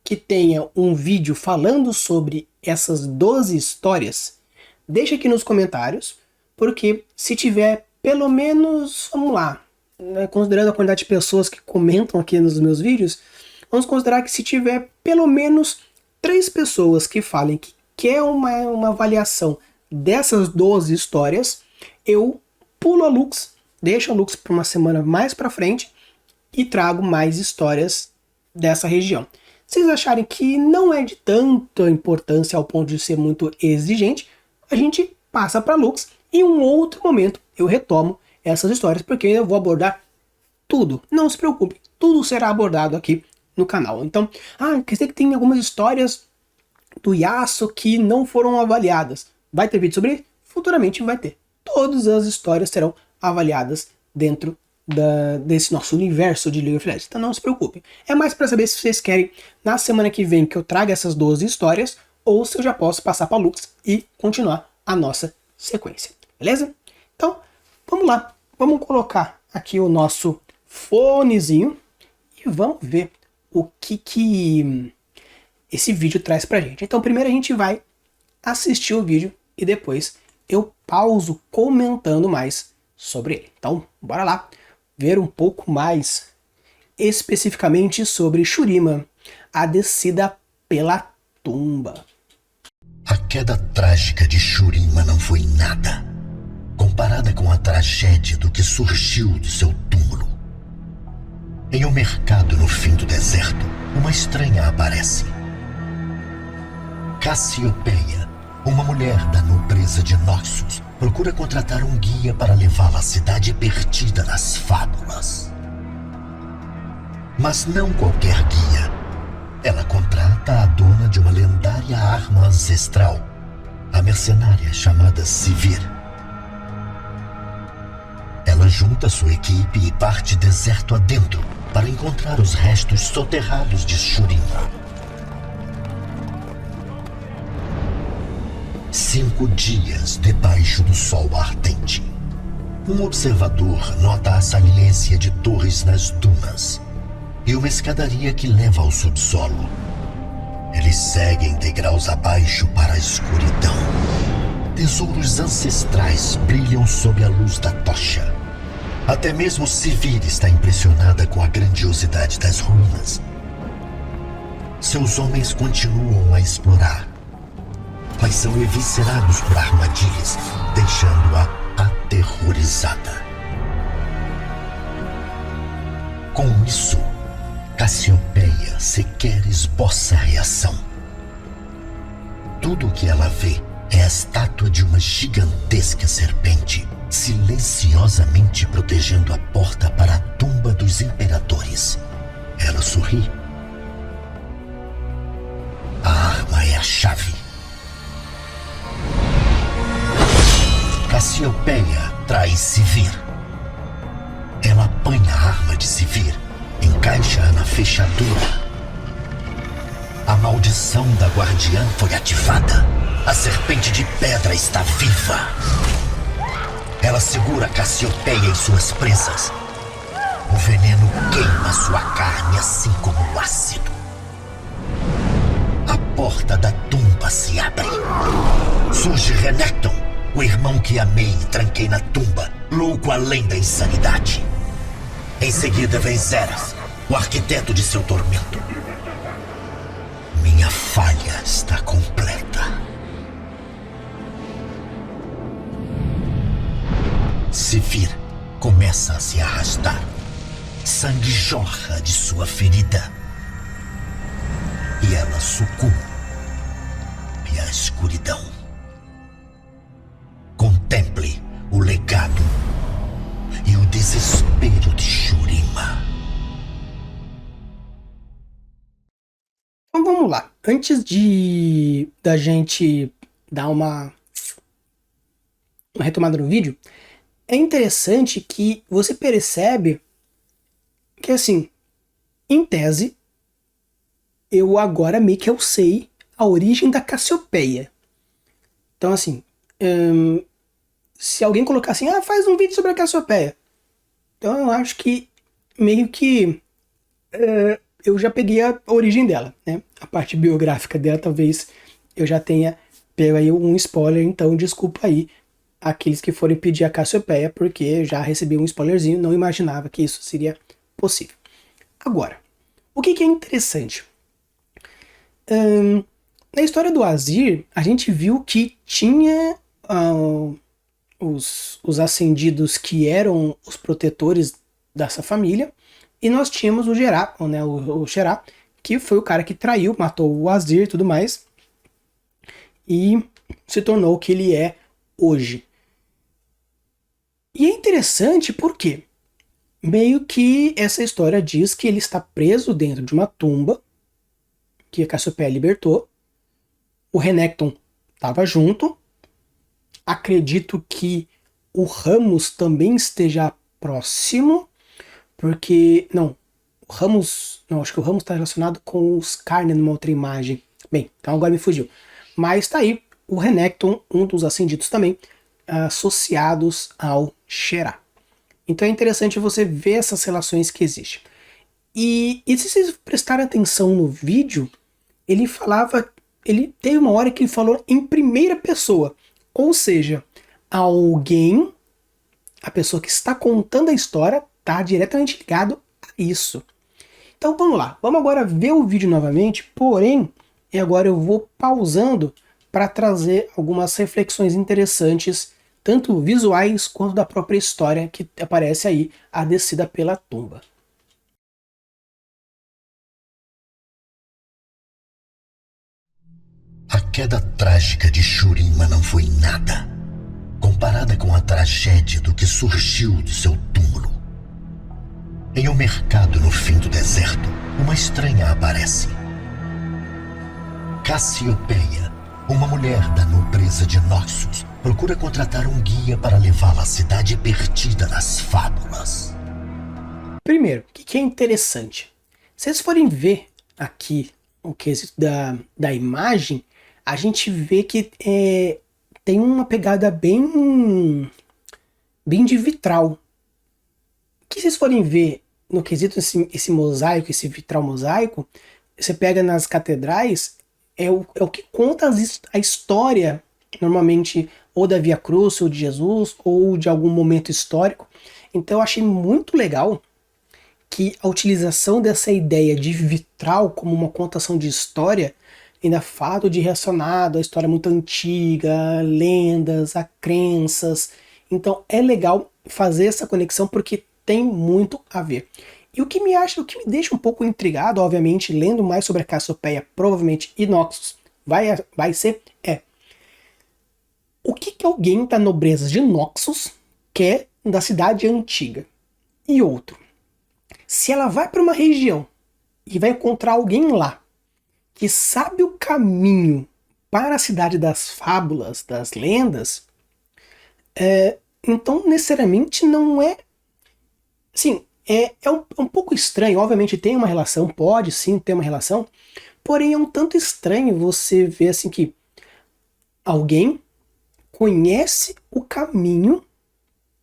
que tenha um vídeo falando sobre essas 12 histórias, deixa aqui nos comentários, porque se tiver pelo menos, vamos lá, né, considerando a quantidade de pessoas que comentam aqui nos meus vídeos, vamos considerar que se tiver pelo menos 3 pessoas que falem que quer uma avaliação dessas 12 histórias, eu pulo a Lux, deixo a Lux para uma semana mais para frente e trago mais histórias dessa região. Se vocês acharem que não é de tanta importância ao ponto de ser muito exigente, a gente passa para Lux e em um outro momento eu retomo essas histórias, porque eu vou abordar tudo. Não se preocupe, tudo será abordado aqui no canal. Então, quer dizer que tem algumas histórias do Yasuo que não foram avaliadas. Vai ter vídeo sobre isso? Futuramente vai ter. Todas as histórias serão avaliadas dentro desse nosso universo de League of Legends. Então não se preocupe. É mais para saber se vocês querem na semana que vem que eu traga essas 12 histórias ou se eu já posso passar para Lux e continuar a nossa sequência. Beleza? Então, vamos lá. Vamos colocar aqui o nosso fonezinho e vamos ver o que esse vídeo traz pra gente. Então, primeiro a gente vai assistir o vídeo e depois eu pauso comentando mais sobre ele. Então, bora lá ver um pouco mais especificamente sobre Shurima, a descida pela tumba. A queda trágica de Shurima não foi nada comparada com a tragédia do que surgiu do seu túmulo. Em um mercado no fim do deserto, uma estranha aparece. Cassiopeia, uma mulher da nobreza de Noxus, procura contratar um guia para levá-la à cidade perdida nas fábulas. Mas não qualquer guia. Ela contrata a dona de uma lendária arma ancestral, a mercenária chamada Sivir. Ela junta sua equipe e parte deserto adentro para encontrar os restos soterrados de Shurima. 5 dias debaixo do sol ardente. Um observador nota a saliência de torres nas dunas e uma escadaria que leva ao subsolo. Eles seguem degraus abaixo para a escuridão. Tesouros ancestrais brilham sob a luz da tocha. Até mesmo Sivir está impressionada com a grandiosidade das ruínas. Seus homens continuam a explorar, mas são eviscerados por armadilhas, deixando-a aterrorizada. Com isso, Cassiopeia sequer esboça reação. Tudo o que ela vê é a estátua de uma gigantesca serpente, silenciosamente protegendo a porta para a tumba dos imperadores. Ela sorri. A arma é a chave. Cassiopeia traz Sivir. Ela apanha a arma de Sivir, encaixa-a na fechadura. A maldição da guardiã foi ativada. A serpente de pedra está viva. Ela segura Cassiopeia em suas presas. O veneno queima sua carne assim como o ácido. A porta da tumba se abre. Surge Renekton, o irmão que amei e tranquei na tumba, louco além da insanidade. Em seguida vem Xerath, o arquiteto de seu tormento. Minha falha está completa. Sefir começa a se arrastar. Sangue jorra de sua ferida. E ela sucumbe à escuridão. Contemple o legado e o desespero de Shurima. Então vamos lá. Antes da gente dar uma retomada no vídeo, é interessante que você percebe que, assim, em tese, eu agora meio que eu sei a origem da Cassiopeia. Então, assim, se alguém colocar assim, faz um vídeo sobre a Cassiopeia. Então eu acho que meio que eu já peguei a origem dela, né? A parte biográfica dela, talvez eu já tenha pego aí um spoiler, então desculpa aí aqueles que forem pedir a Cassiopeia, porque eu já recebi um spoilerzinho, não imaginava que isso seria possível. Agora, o que é interessante? Na história do Azir, a gente viu que tinha os ascendidos que eram os protetores dessa família, e nós tínhamos o Gerá, né, o Xerá, que foi o cara que traiu, matou o Azir e tudo mais, e se tornou o que ele é hoje. E é interessante porque meio que essa história diz que ele está preso dentro de uma tumba, que a Cassiopeia libertou, o Renekton estava junto, acredito que o Ramos também esteja próximo, porque, acho que o Ramos está relacionado com os Skarner numa outra imagem. Bem, então agora me fugiu. Mas tá aí, o Renekton, um dos ascendidos também, associados ao Xerá. Então é interessante você ver essas relações que existem. E se vocês prestarem atenção no vídeo, ele teve uma hora que ele falou em primeira pessoa. Ou seja, alguém, a pessoa que está contando a história, está diretamente ligado a isso. Então vamos lá, vamos agora ver o vídeo novamente, porém, agora eu vou pausando para trazer algumas reflexões interessantes, tanto visuais quanto da própria história que aparece aí, a descida pela tumba. A queda trágica de Shurima não foi nada, comparada com a tragédia do que surgiu do seu túmulo. Em um mercado no fim do deserto, uma estranha aparece. Cassiopeia, uma mulher da nobreza de Noxus, procura contratar um guia para levá-la à cidade perdida das fábulas. Primeiro, o que é interessante? Se vocês forem ver aqui o quesito da imagem, a gente vê que tem uma pegada bem de vitral. Que vocês forem ver no quesito esse mosaico, esse vitral mosaico, você pega nas catedrais, é o que conta a história, normalmente, ou da Via Crucis, ou de Jesus, ou de algum momento histórico. Então eu achei muito legal que a utilização dessa ideia de vitral como uma contação de história ainda fala de relacionado à história muito antiga, lendas, a crenças. Então é legal fazer essa conexão porque tem muito a ver. E o que me deixa um pouco intrigado, obviamente, lendo mais sobre a Cassiopeia, provavelmente e Noxus, vai ser o que alguém da nobreza de Noxus quer da cidade antiga? E outro, se ela vai para uma região e vai encontrar alguém lá que sabe o caminho para a cidade das fábulas, das lendas, então necessariamente não é... Sim, é um pouco estranho, obviamente tem uma relação, pode sim ter uma relação, porém é um tanto estranho você ver assim que alguém conhece o caminho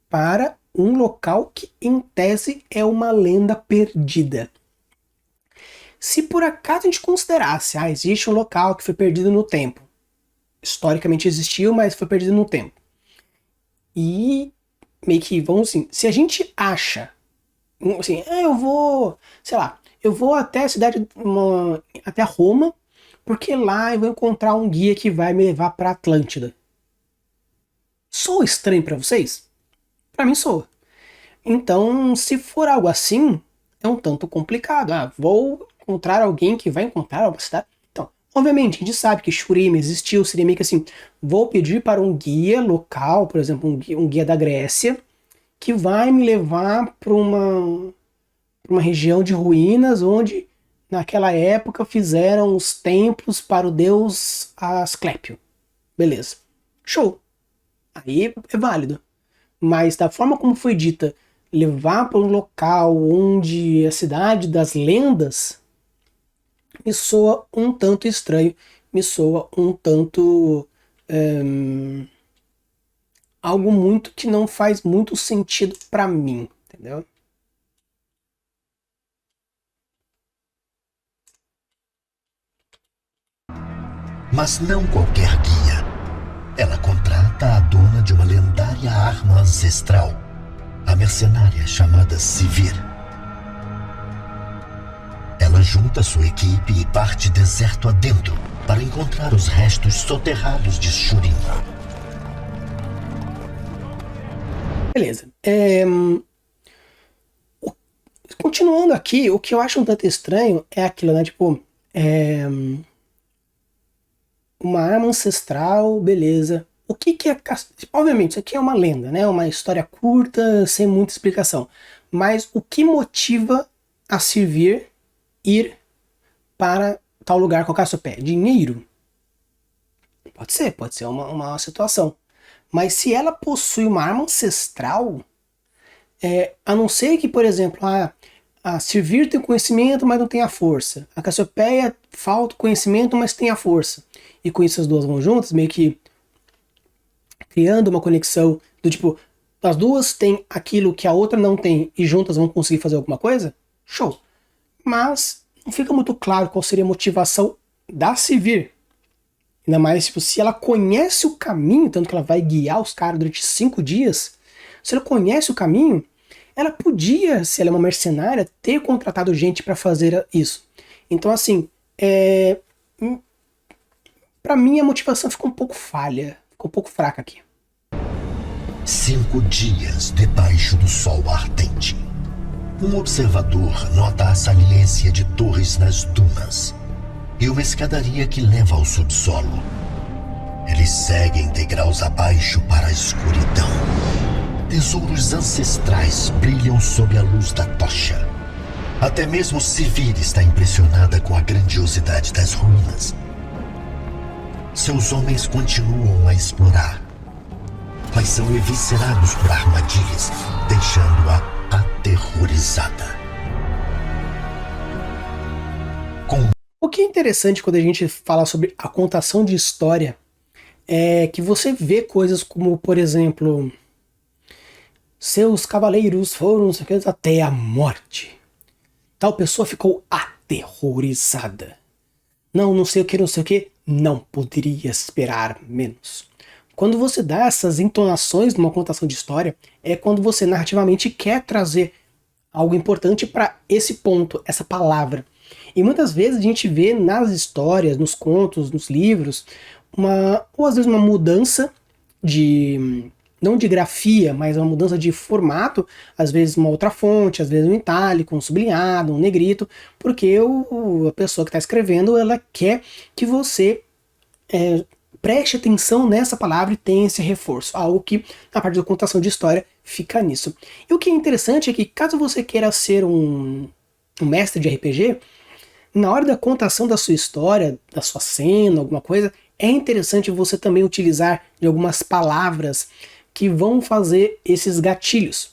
para um local que em tese é uma lenda perdida. Se por acaso a gente considerasse, existe um local que foi perdido no tempo, historicamente existiu, mas foi perdido no tempo, e meio que, vamos assim, se a gente acha Assim, eu vou, sei lá, eu vou até a cidade, até Roma, porque lá eu vou encontrar um guia que vai me levar pra Atlântida. Soa estranho pra vocês? Pra mim soa. Então, se for algo assim, é um tanto complicado. Vou encontrar alguém que vai encontrar uma cidade. Então, obviamente, a gente sabe que Shurima existiu, seria meio que assim, vou pedir para um guia local, por exemplo, um guia da Grécia, que vai me levar para uma região de ruínas onde naquela época fizeram os templos para o deus Asclépio. Beleza. Show. Aí é válido. Mas da forma como foi dita, levar para um local onde a cidade das lendas, me soa um tanto estranho, me soa um tanto algo muito que não faz muito sentido para mim, entendeu? Mas não qualquer guia. Ela contrata a dona de uma lendária arma ancestral, a mercenária chamada Sivir. Ela junta sua equipe e parte deserto adentro para encontrar os restos soterrados de Shurima. Beleza. Continuando aqui, o que eu acho um tanto estranho é aquilo, né? Tipo, uma arma ancestral, beleza. O que é... Obviamente, isso aqui é uma lenda, né? Uma história curta, sem muita explicação. Mas o que motiva a Sivir ir para tal lugar com a Cassiopeia? Dinheiro? Pode ser uma situação. Mas se ela possui uma arma ancestral, a não ser que, por exemplo, a Sivir tem conhecimento, mas não tem a força. A Cassiopeia falta conhecimento, mas tem a força. E com isso as duas vão juntas, meio que criando uma conexão do tipo, as duas têm aquilo que a outra não tem e juntas vão conseguir fazer alguma coisa? Show. Mas não fica muito claro qual seria a motivação da Sivir. Ainda mais, tipo, se ela conhece o caminho, tanto que ela vai guiar os caras durante 5 dias, se ela conhece o caminho, ela podia, se ela é uma mercenária, ter contratado gente para fazer isso. Então, assim, para mim a motivação ficou um pouco falha, ficou um pouco fraca aqui. 5 dias debaixo do sol ardente. Um observador nota a saliência de torres nas dunas e uma escadaria que leva ao subsolo. Eles seguem degraus abaixo para a escuridão. Tesouros ancestrais brilham sob a luz da tocha. Até mesmo Sivir está impressionada com a grandiosidade das ruínas. Seus homens continuam a explorar, mas são eviscerados por armadilhas, deixando-a aterrorizada. O que é interessante quando a gente fala sobre a contação de história é que você vê coisas como, por exemplo, seus cavaleiros foram até a morte. Tal pessoa ficou aterrorizada. Não sei o que, não sei o que. Não poderia esperar menos. Quando você dá essas entonações numa contação de história, é quando você narrativamente quer trazer algo importante para esse ponto, essa palavra. E muitas vezes a gente vê nas histórias, nos contos, nos livros, ou às vezes uma mudança de, não de grafia, mas uma mudança de formato, às vezes uma outra fonte, às vezes um itálico, um sublinhado, um negrito, porque a pessoa que está escrevendo, ela quer que você preste atenção nessa palavra e tenha esse reforço, algo que na parte da contação de história fica nisso. E o que é interessante é que caso você queira ser um mestre de RPG, na hora da contação da sua história, da sua cena, alguma coisa, é interessante você também utilizar de algumas palavras que vão fazer esses gatilhos.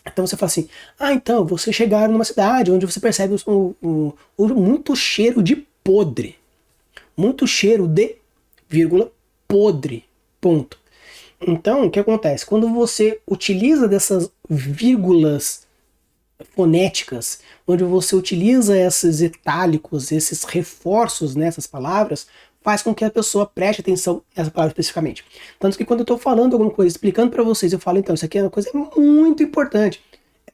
Então você fala assim, então você chegar numa cidade onde você percebe muito cheiro de podre. Muito cheiro de, vírgula, podre, ponto. Então, o que acontece? Quando você utiliza dessas vírgulas fonéticas, onde você utiliza esses itálicos, esses reforços nessas palavras, faz com que a pessoa preste atenção nessa palavra especificamente. Tanto que quando eu estou falando alguma coisa, explicando para vocês, eu falo, então, isso aqui é uma coisa muito importante.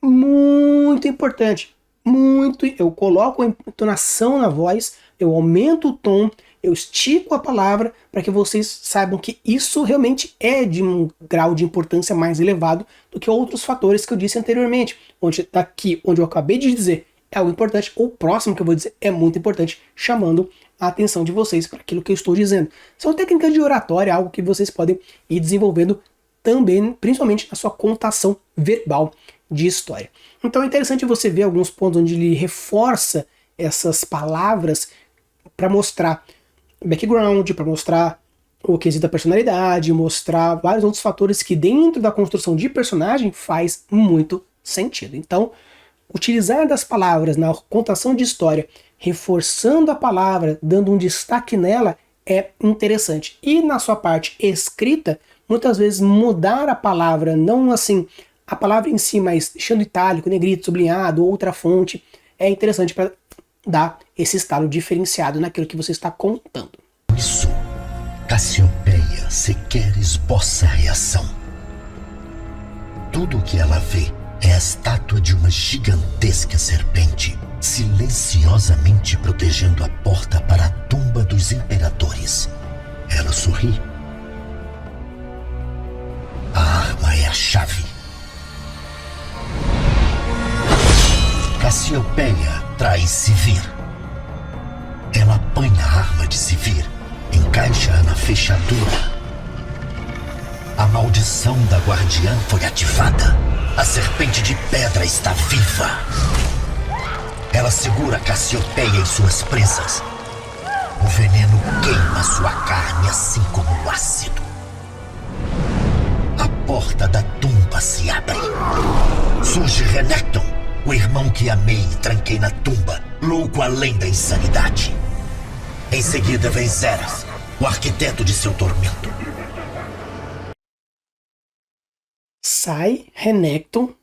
É muito importante. Muito. Eu coloco a entonação na voz, eu aumento o tom, eu estico a palavra para que vocês saibam que isso realmente é de um grau de importância mais elevado do que outros fatores que eu disse anteriormente. Onde eu acabei de dizer é algo importante, o próximo que eu vou dizer é muito importante, chamando a atenção de vocês para aquilo que eu estou dizendo. São técnicas de oratória, algo que vocês podem ir desenvolvendo também, principalmente na sua contação verbal de história. Então é interessante você ver alguns pontos onde ele reforça essas palavras para mostrar background, para mostrar o quesito da personalidade, mostrar vários outros fatores que dentro da construção de personagem faz muito sentido. Então, utilizar das palavras na contação de história, reforçando a palavra, dando um destaque nela, é interessante. E na sua parte escrita, muitas vezes mudar a palavra, não assim a palavra em si, mas deixando itálico, negrito, sublinhado, outra fonte, é interessante para dar esse estalo diferenciado naquilo que você está contando. Isso, Cassiopeia sequer esboça reação. Tudo o que ela vê é a estátua de uma gigantesca serpente, silenciosamente protegendo a porta para a tumba dos imperadores. Ela sorri. A arma é a chave. Cassiopeia traz Sivir. Ela apanha a arma de Sivir, encaixa-a na fechadura. A maldição da guardiã foi ativada. A serpente de pedra está viva. Ela segura Cassiopeia em suas presas. O veneno queima sua carne, assim como o ácido. A porta da tumba se abre. Surge Renekton, o irmão que amei e tranquei na tumba, louco além da insanidade. Em seguida vem Xerath, o arquiteto de seu tormento. Sai Renekton,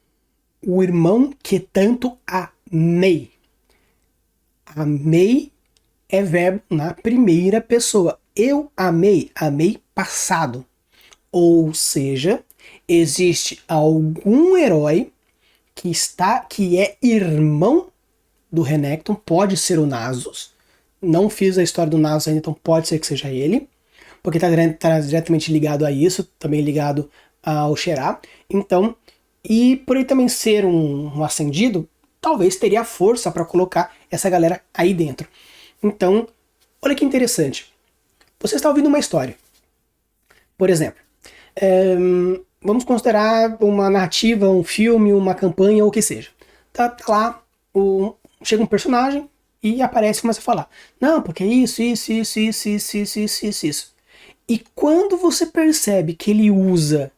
o irmão que tanto amei. Amei é verbo na primeira pessoa. Eu amei, amei passado. Ou seja, existe algum herói que é irmão do Renekton, pode ser o Nasus. Não fiz a história do Nasus ainda, então pode ser que seja ele, porque está diretamente ligado a isso, também ligado ao Xerá. Então, e por ele também ser um ascendido, talvez teria força para colocar essa galera aí dentro. Então, olha que interessante. Você está ouvindo uma história. Por exemplo, vamos considerar uma narrativa, um filme, uma campanha, ou o que seja. Tá lá, chega um personagem e aparece e começa a falar. Não, porque isso. E quando você percebe que ele usa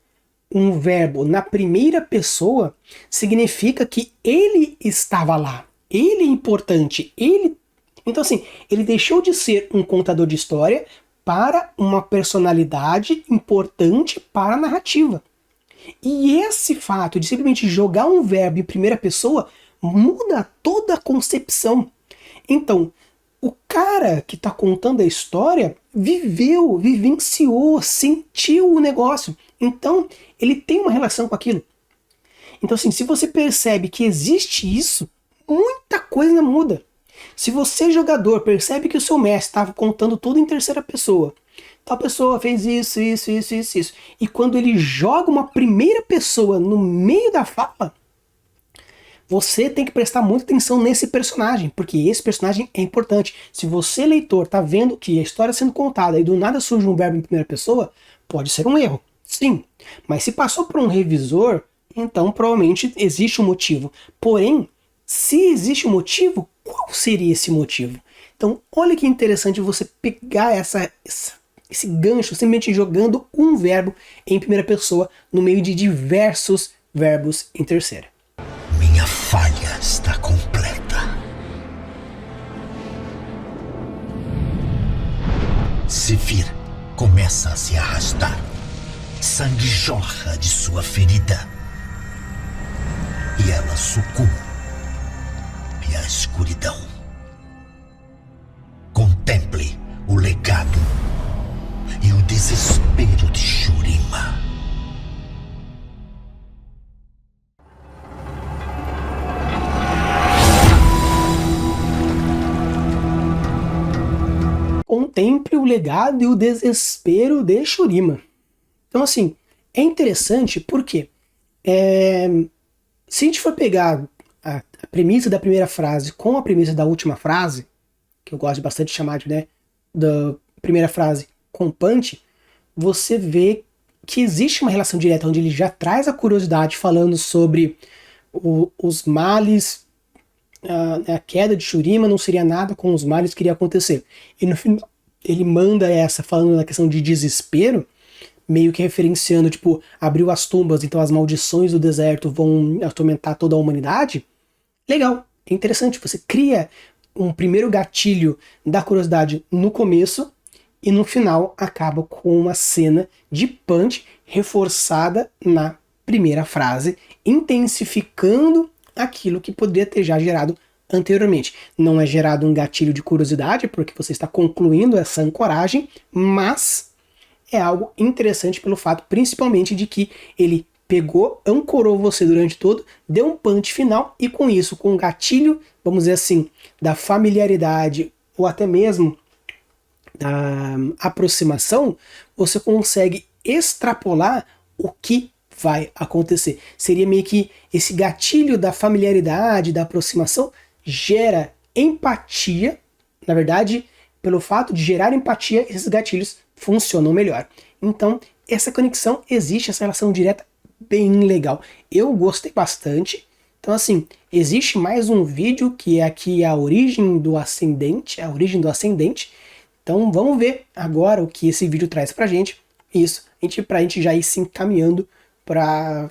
um verbo na primeira pessoa, significa que ele estava lá. Ele é importante. Então assim, ele deixou de ser um contador de história para uma personalidade importante para a narrativa. E esse fato de simplesmente jogar um verbo em primeira pessoa muda toda a concepção. Então, o cara que está contando a história viveu, vivenciou, sentiu o negócio. Então, ele tem uma relação com aquilo. Então, assim, se você percebe que existe isso, muita coisa muda. Se você, jogador, percebe que o seu mestre estava contando tudo em terceira pessoa, tal pessoa fez isso. E quando ele joga uma primeira pessoa no meio da fala, você tem que prestar muita atenção nesse personagem, porque esse personagem é importante. Se você, leitor, está vendo que a história sendo contada e do nada surge um verbo em primeira pessoa, pode ser um erro, sim. Mas se passou por um revisor, então provavelmente existe um motivo. Porém, se existe um motivo, qual seria esse motivo? Então, olha que interessante você pegar esse gancho, simplesmente jogando um verbo em primeira pessoa no meio de diversos verbos em terceira. Minha falha está completa. Sivir começa a se arrastar. Sangue jorra de sua ferida. E ela sucumbe à escuridão. Contemple o legado e o desespero de Shurima. contemple o legado e o desespero de Shurima. Então, assim, é interessante porque se a gente for pegar a premissa da primeira frase com a premissa da última frase, que eu gosto bastante de chamar de, né, da primeira frase com punch, você vê que existe uma relação direta onde ele já traz a curiosidade falando sobre os males, a queda de Shurima não seria nada com os males que iria acontecer. E no final ele manda essa falando na questão de desespero, meio que referenciando, tipo, abriu as tumbas, então as maldições do deserto vão atormentar toda a humanidade. Legal, é interessante, você cria um primeiro gatilho da curiosidade no começo e no final acaba com uma cena de punch reforçada na primeira frase, intensificando aquilo que poderia ter já gerado anteriormente. Não é gerado um gatilho de curiosidade, porque você está concluindo essa ancoragem, mas é algo interessante pelo fato, principalmente, de que ele pegou, ancorou você durante todo, deu um punch final e com isso, com um gatilho, vamos dizer assim, da familiaridade ou até mesmo da aproximação, você consegue extrapolar o que vai acontecer. Seria meio que esse gatilho da familiaridade, da aproximação, gera empatia. Na verdade, pelo fato de gerar empatia, esses gatilhos funcionam melhor. Então, essa conexão existe, essa relação direta bem legal. Eu gostei bastante. Então, assim, existe mais um vídeo que é aqui a origem do ascendente, Então, vamos ver agora o que esse vídeo traz pra gente. Isso, pra gente já ir se encaminhando para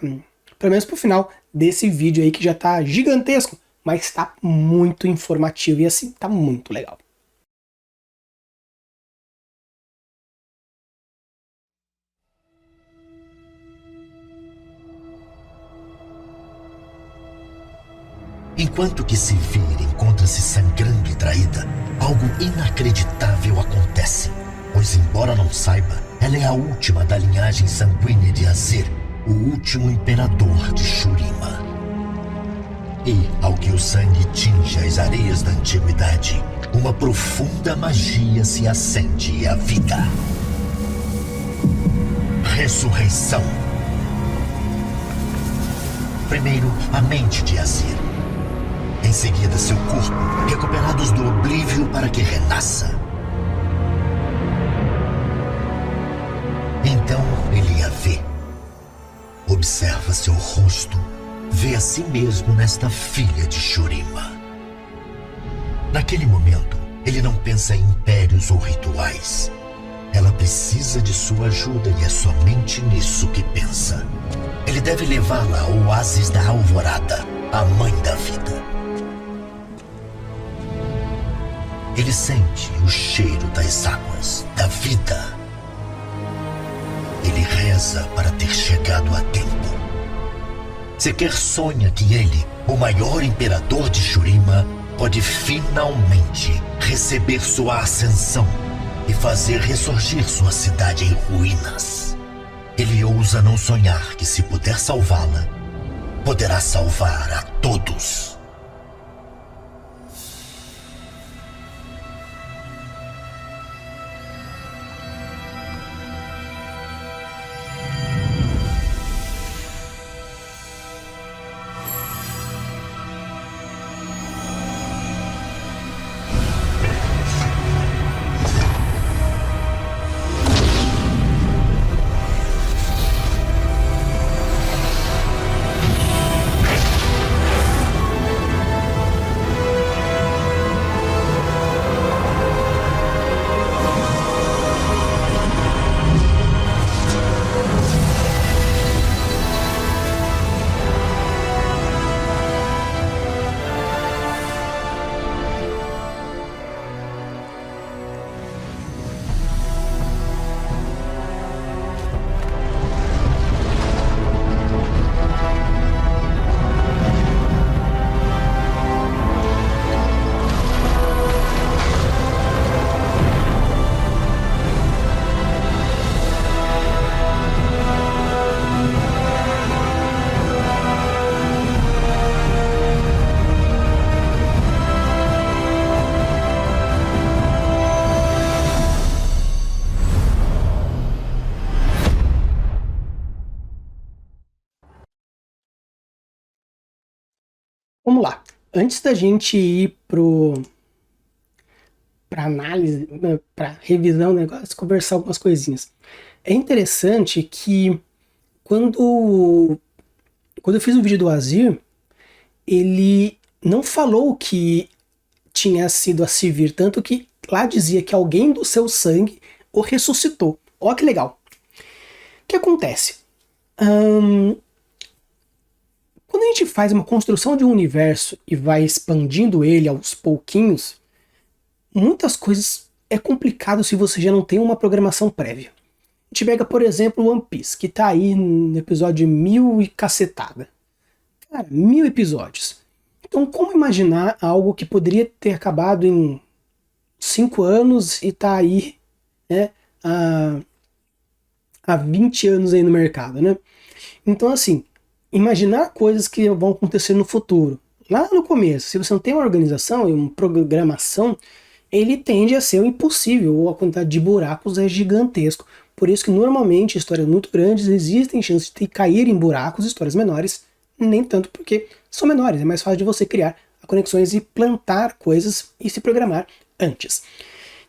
pelo menos pro final desse vídeo aí que já tá gigantesco, mas tá muito informativo e assim, tá muito legal. Enquanto que Sivir encontra-se sangrando e traída, algo inacreditável acontece. Pois, embora não saiba, ela é a última da linhagem sanguínea de Azir, o último imperador de Shurima. E, ao que o sangue tinge as areias da antiguidade, uma profunda magia se acende à vida. Ressurreição. Primeiro, a mente de Azir. Em seguida, seu corpo, recuperados do oblívio para que renasça. Então ele a vê. Observa seu rosto. Vê a si mesmo nesta filha de Shurima. Naquele momento, ele não pensa em impérios ou rituais. Ela precisa de sua ajuda e é somente nisso que pensa. Ele deve levá-la ao oásis da Alvorada, a mãe da vida. Ele sente o cheiro das águas, da vida. Ele reza para ter chegado a tempo. Sequer sonha que ele, o maior imperador de Shurima, pode finalmente receber sua ascensão e fazer ressurgir sua cidade em ruínas. Ele ousa não sonhar que, se puder salvá-la, poderá salvar a todos. Vamos lá. Antes da gente ir para análise, para revisão do negócio, conversar algumas coisinhas. É interessante que quando, quando eu fiz o vídeo do Azir, ele não falou que tinha sido a Sivir, tanto que lá dizia que alguém do seu sangue o ressuscitou. Ó que legal. O que acontece? Quando a gente faz uma construção de um universo e vai expandindo ele aos pouquinhos, muitas coisas é complicado se você já não tem uma programação prévia. A gente pega, por exemplo, One Piece, que tá aí no episódio 1000 e cacetada. Cara, 1000 episódios. Então, como imaginar algo que poderia ter acabado em 5 anos e tá aí, né, há 20 anos aí no mercado, né? Então, assim, imaginar coisas que vão acontecer no futuro. Lá no começo, se você não tem uma organização e uma programação, ele tende a ser impossível, ou a quantidade de buracos é gigantesco. Por isso que normalmente histórias muito grandes existem chances de cair em buracos, histórias menores, nem tanto porque são menores, é mais fácil de você criar conexões e plantar coisas e se programar antes.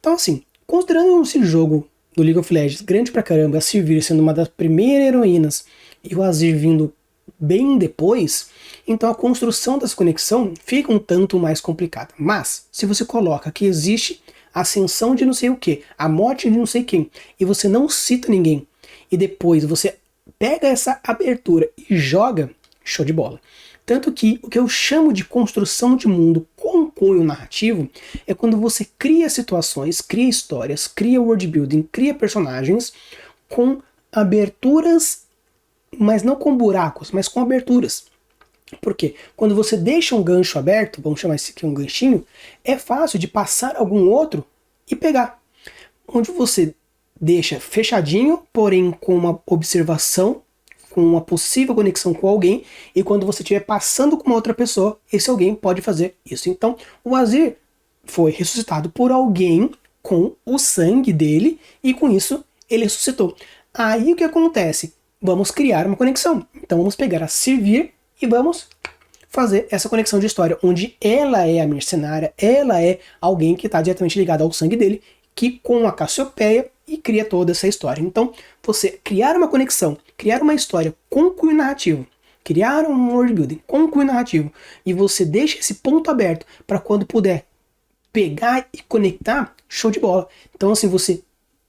Então assim, considerando esse jogo do League of Legends grande pra caramba, a Sivir sendo uma das primeiras heroínas e o Azir vindo bem depois, então a construção dessa conexão fica um tanto mais complicada. Mas, se você coloca que existe a ascensão de não sei o que, a morte de não sei quem, e você não cita ninguém, e depois você pega essa abertura e joga, show de bola. Tanto que o que eu chamo de construção de mundo com cunho narrativo é quando você cria situações, cria histórias, cria world building, cria personagens com aberturas, mas não com buracos, mas com aberturas. Porque quando você deixa um gancho aberto, vamos chamar isso aqui um ganchinho, é fácil de passar algum outro e pegar. Onde você deixa fechadinho, porém com uma observação, com uma possível conexão com alguém, e quando você estiver passando com uma outra pessoa, esse alguém pode fazer isso. Então, o Azir foi ressuscitado por alguém com o sangue dele, e com isso ele ressuscitou. Aí o que acontece? Vamos criar uma conexão. Então vamos pegar a Sivir e vamos fazer essa conexão de história, onde ela é a mercenária, ela é alguém que está diretamente ligada ao sangue dele, que com a Cassiopeia e cria toda essa história. Então, você criar uma conexão, criar uma história com cunho narrativo, criar um world building com cunho narrativo, e você deixa esse ponto aberto para quando puder pegar e conectar, show de bola. Então, assim, você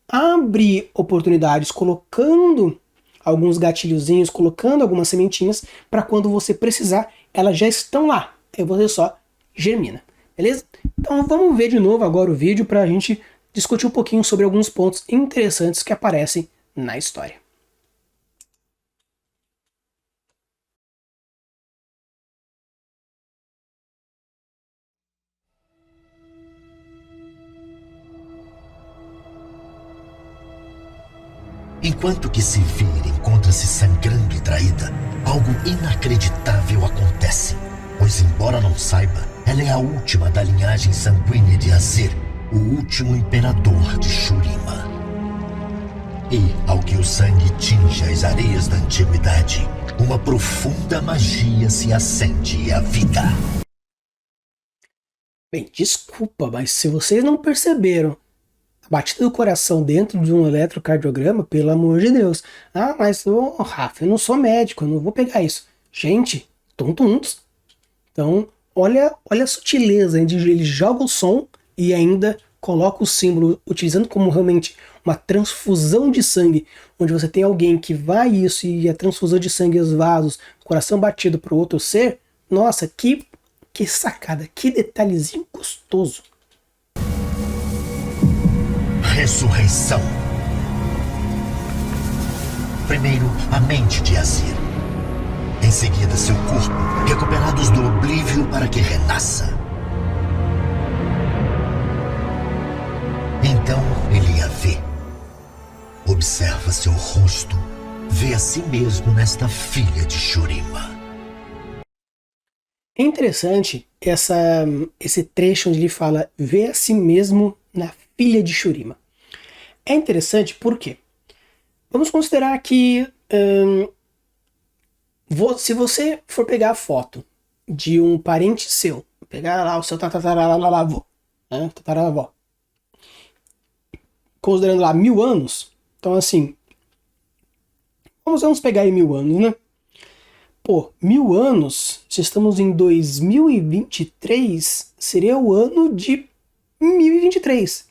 abre oportunidades colocando alguns gatilhozinhos, colocando algumas sementinhas, para quando você precisar, elas já estão lá. Aí você só germina, beleza? Então vamos ver de novo agora o vídeo para a gente discutir um pouquinho sobre alguns pontos interessantes que aparecem na história. Enquanto que Sivir encontra-se sangrando e traída, algo inacreditável acontece. Pois, embora não saiba, ela é a última da linhagem sanguínea de Azir, o último imperador de Shurima. E, ao que o sangue tinge as areias da antiguidade, uma profunda magia se acende à vida. Bem, desculpa, mas se vocês não perceberam a batida do coração dentro de um eletrocardiograma, pelo amor de Deus. Ah, mas, Rafa, eu não sou médico, eu não vou pegar isso. Gente, tontos. Então, olha a sutileza, ele joga o som e ainda coloca o símbolo, utilizando como realmente uma transfusão de sangue, onde você tem alguém que vai isso e a transfusão de sangue e os vasos, coração batido para o outro ser. Nossa, que sacada, que detalhezinho gostoso. Ressurreição. Primeiro, a mente de Azir. Em seguida, seu corpo, recuperados do oblívio para que renasça. Então, ele a vê. Observa seu rosto. Vê a si mesmo nesta filha de Shurima. É interessante esse trecho onde ele fala vê a si mesmo na filha de Shurima. É interessante porque vamos considerar que se você for pegar a foto de um parente seu, pegar lá o seu tataravô, né, tataravó, considerando lá 1000 anos, então assim, vamos pegar aí 1000 anos, né? Pô, 1000 anos, se estamos em 2023, seria o ano de 1023.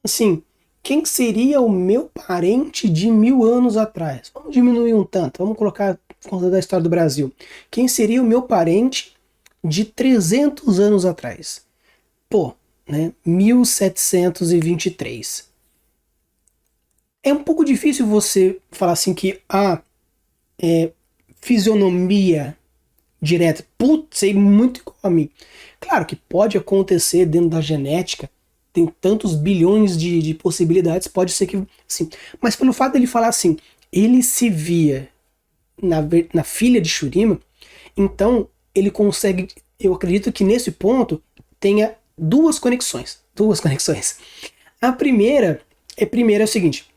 Assim, quem seria o meu parente de 1000 anos atrás? Vamos diminuir um tanto, vamos colocar por conta da história do Brasil. Quem seria o meu parente de 300 anos atrás? Pô, né, 1723. É um pouco difícil você falar assim que fisionomia direta, putz, sei muito igual a mim. Claro que pode acontecer dentro da genética, tem tantos bilhões de possibilidades, pode ser que sim. Mas pelo fato dele falar assim, ele se via na filha de Shurima, então ele consegue, eu acredito que nesse ponto tenha duas conexões. A primeira é o seguinte,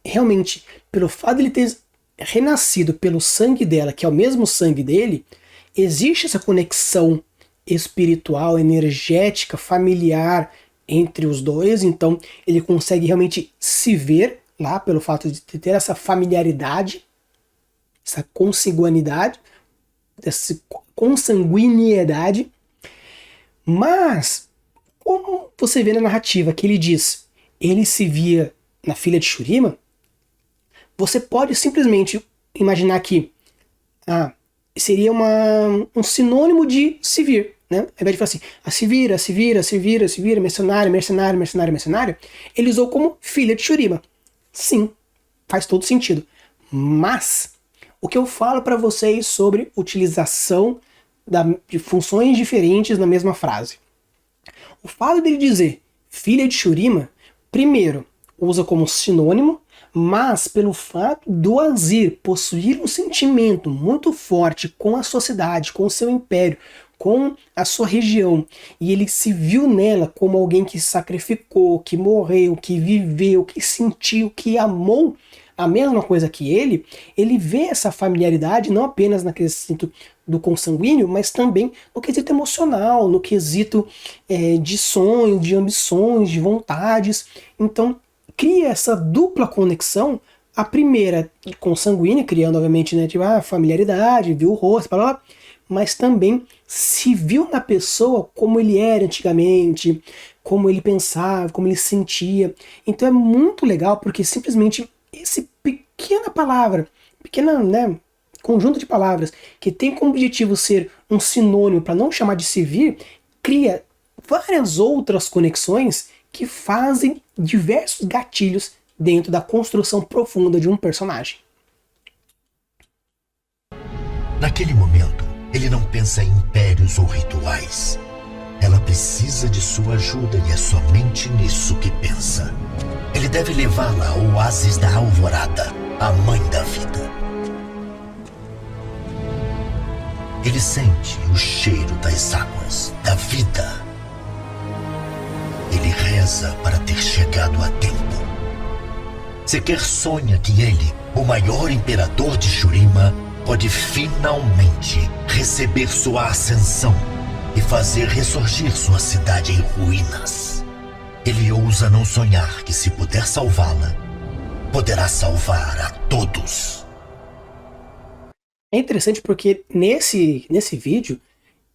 realmente, pelo fato de ele ter renascido pelo sangue dela, que é o mesmo sangue dele, existe essa conexão espiritual, energética, familiar entre os dois, então ele consegue realmente se ver lá pelo fato de ter essa familiaridade, essa consanguinidade, essa consanguinidade, mas como você vê na narrativa que ele diz, ele se via na filha de Shurima, você pode simplesmente imaginar que seria um sinônimo de se vir, né? Ao invés de falar assim, se vira, mercenário, ele usou como filha de Shurima. Sim, faz todo sentido. Mas, o que eu falo para vocês sobre utilização de funções diferentes na mesma frase? O fato dele dizer filha de Shurima, primeiro, usa como sinônimo, mas pelo fato do Azir possuir um sentimento muito forte com a sociedade, com o seu império, com a sua região, e ele se viu nela como alguém que sacrificou, que morreu, que viveu, que sentiu, que amou a mesma coisa que ele vê essa familiaridade não apenas na quesito do consanguíneo, mas também no quesito emocional, no quesito de sonhos, de ambições, de vontades. Então, cria essa dupla conexão, a primeira consanguínea, criando obviamente, né, tipo, familiaridade, viu o rosto, blá, blá, mas também se viu na pessoa como ele era antigamente, como ele pensava, como ele sentia. Então é muito legal porque simplesmente esse pequena palavra, né, conjunto de palavras que tem como objetivo ser um sinônimo para não chamar de se vir, cria várias outras conexões que fazem diversos gatilhos dentro da construção profunda de um personagem. Naquele momento, ele não pensa em impérios ou rituais. Ela precisa de sua ajuda e é somente nisso que pensa. Ele deve levá-la ao oásis da Alvorada, a mãe da vida. Ele sente o cheiro das águas, da vida. Ele reza para ter chegado a tempo. Sequer sonha que ele, o maior imperador de Shurima, pode finalmente receber sua ascensão e fazer ressurgir sua cidade em ruínas. Ele ousa não sonhar que, se puder salvá-la, poderá salvar a todos. É interessante porque nesse vídeo,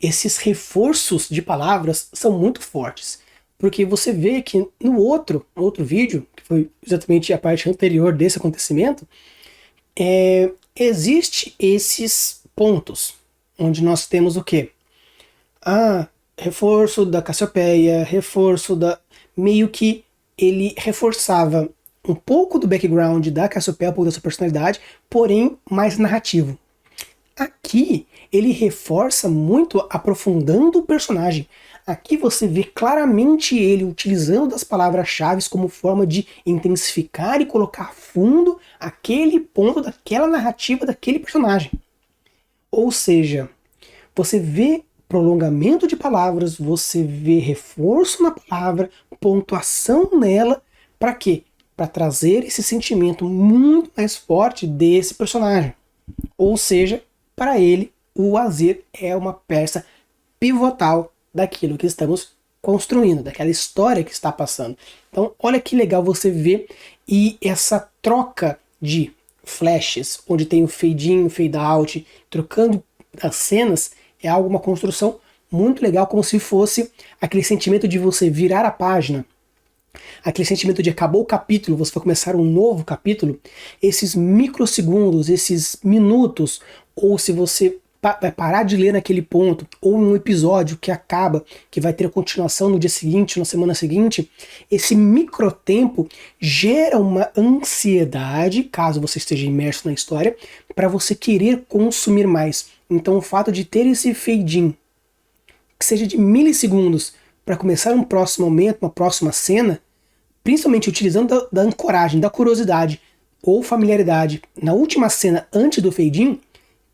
esses reforços de palavras são muito fortes. Porque você vê que no outro vídeo, que foi exatamente a parte anterior desse acontecimento, existe esses pontos, onde nós temos o quê? Reforço da Cassiopeia, reforço da... Meio que ele reforçava um pouco do background da Cassiopeia, um pouco da sua personalidade, porém mais narrativo. Aqui, ele reforça muito aprofundando o personagem. Aqui você vê claramente ele utilizando das palavras-chave como forma de intensificar e colocar a fundo aquele ponto daquela narrativa daquele personagem. Ou seja, você vê prolongamento de palavras, você vê reforço na palavra, pontuação nela, para quê? Para trazer esse sentimento muito mais forte desse personagem. Ou seja, para ele o Azir é uma peça pivotal daquilo que estamos construindo, daquela história que está passando. Então, olha que legal você ver, e essa troca de flashes, onde tem o fade in, o fade out, trocando as cenas, é algo, uma construção muito legal, como se fosse aquele sentimento de você virar a página, aquele sentimento de acabou o capítulo, você vai começar um novo capítulo, esses microsegundos, esses minutos, ou se você vai parar de ler naquele ponto, ou um episódio que acaba, que vai ter a continuação no dia seguinte, na semana seguinte, esse microtempo gera uma ansiedade, caso você esteja imerso na história, para você querer consumir mais. Então o fato de ter esse fade-in, que seja de milissegundos, para começar um próximo momento, uma próxima cena, principalmente utilizando da ancoragem, da curiosidade ou familiaridade na última cena antes do fade-in,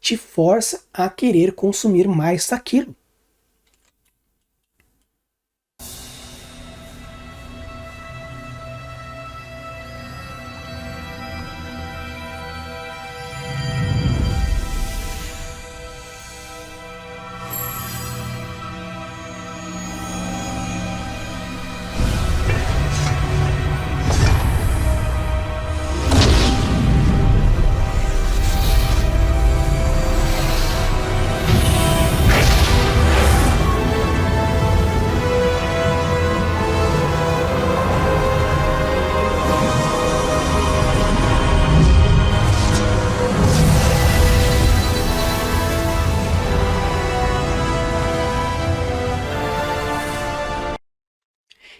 te força a querer consumir mais daquilo.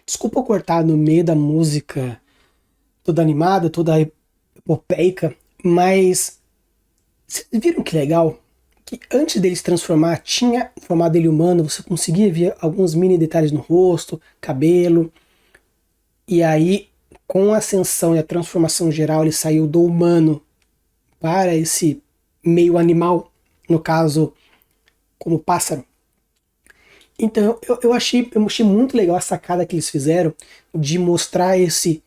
Desculpa eu cortar no meio da música toda animada, toda epopeica, mas vocês viram que legal? Que antes dele se transformar, tinha o formato dele humano, você conseguia ver alguns mini detalhes no rosto, cabelo, e aí com a ascensão e a transformação geral ele saiu do humano para esse meio animal, no caso como pássaro. Então eu achei muito legal a sacada que eles fizeram de mostrar essa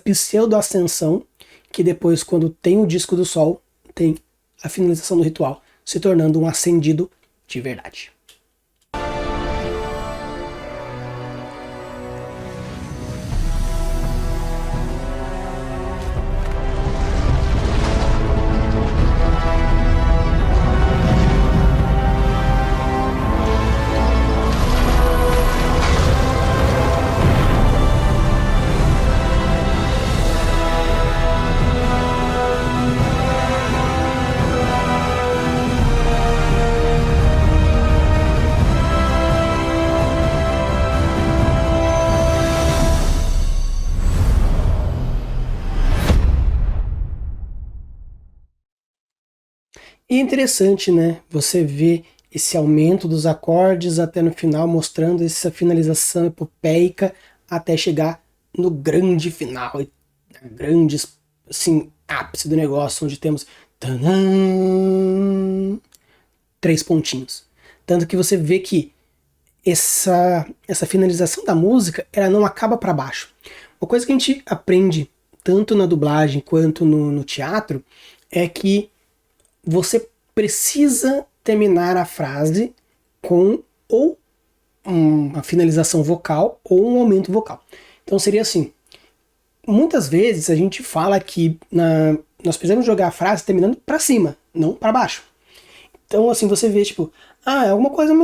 pseudo-ascensão, que depois, quando tem o disco do sol, tem a finalização do ritual, se tornando um ascendido de verdade. E é interessante, né? Você vê esse aumento dos acordes até no final, mostrando essa finalização epopeica até chegar no grande final, grande, assim, ápice do negócio, onde temos tanã, 3 pontinhos. Tanto que você vê que essa finalização da música, ela não acaba para baixo. Uma coisa que a gente aprende tanto na dublagem quanto no teatro é que você precisa terminar a frase com ou uma finalização vocal ou um aumento vocal. Então seria assim, muitas vezes a gente fala que nós precisamos jogar a frase terminando para cima, não para baixo. Então assim, você vê tipo, é alguma coisa...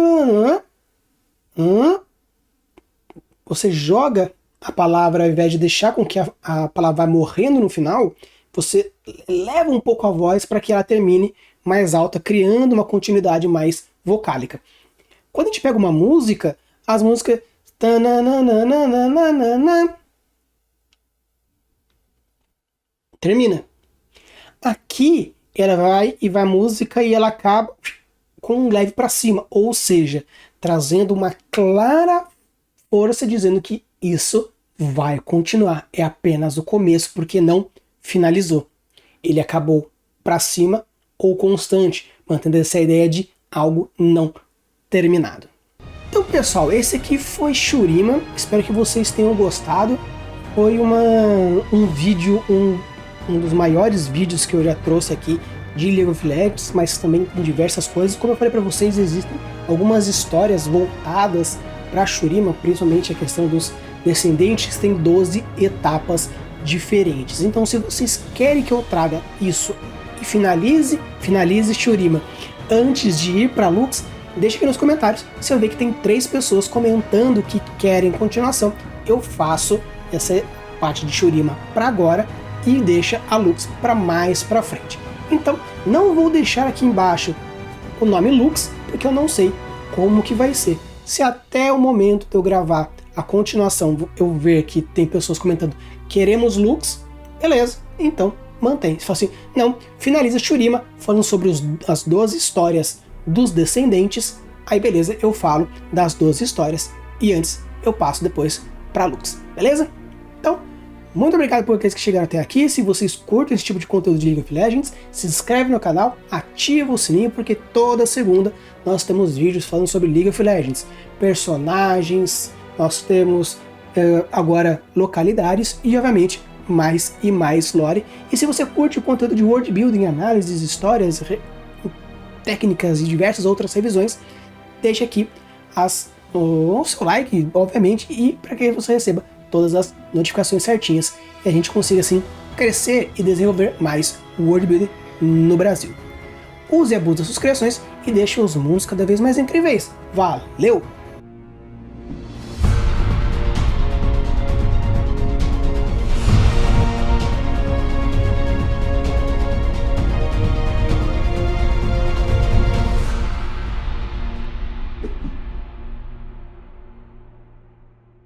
Você joga a palavra, ao invés de deixar com que a palavra vá morrendo no final, você leva um pouco a voz para que ela termine mais alta, criando uma continuidade mais vocálica. Quando a gente pega uma música, as músicas... termina. Aqui, ela vai a música e ela acaba com um leve para cima, ou seja, trazendo uma clara força dizendo que isso vai continuar. É apenas o começo, porque não finalizou. Ele acabou para cima ou constante, mantendo essa ideia de algo não terminado. Então pessoal, esse aqui foi Shurima, espero que vocês tenham gostado. Foi um vídeo, um dos maiores vídeos que eu já trouxe aqui de League of Legends, mas também com diversas coisas. Como eu falei para vocês, existem algumas histórias voltadas para Shurima, principalmente a questão dos descendentes, tem 12 etapas diferentes. Então, se vocês querem que eu traga isso e finalize Shurima antes de ir para Lux, deixa aqui nos comentários. Se eu ver que tem 3 pessoas comentando que querem continuação, eu faço essa parte de Shurima para agora e deixa a Lux para mais para frente. Então, não vou deixar aqui embaixo o nome Lux, porque eu não sei como que vai ser. Se até o momento de eu gravar a continuação eu ver que tem pessoas comentando queremos Lux, beleza, então mantém. Se for assim, não, finaliza Shurima falando sobre as 12 histórias dos descendentes, aí beleza, eu falo das 12 histórias e antes eu passo depois para Lux, beleza? Então, muito obrigado por aqueles que chegaram até aqui. Se vocês curtem esse tipo de conteúdo de League of Legends, se inscreve no canal, ativa o sininho, porque toda segunda nós temos vídeos falando sobre League of Legends, personagens, nós temos agora localidades e obviamente mais e mais lore. E se você curte o conteúdo de world building, análises, histórias, técnicas e diversas outras revisões, deixa aqui o seu like, obviamente, e para que você receba todas as notificações certinhas e a gente consiga assim crescer e desenvolver mais o world building no Brasil. Use e abuse das subscrições e deixe os mundos cada vez mais incríveis. Valeu!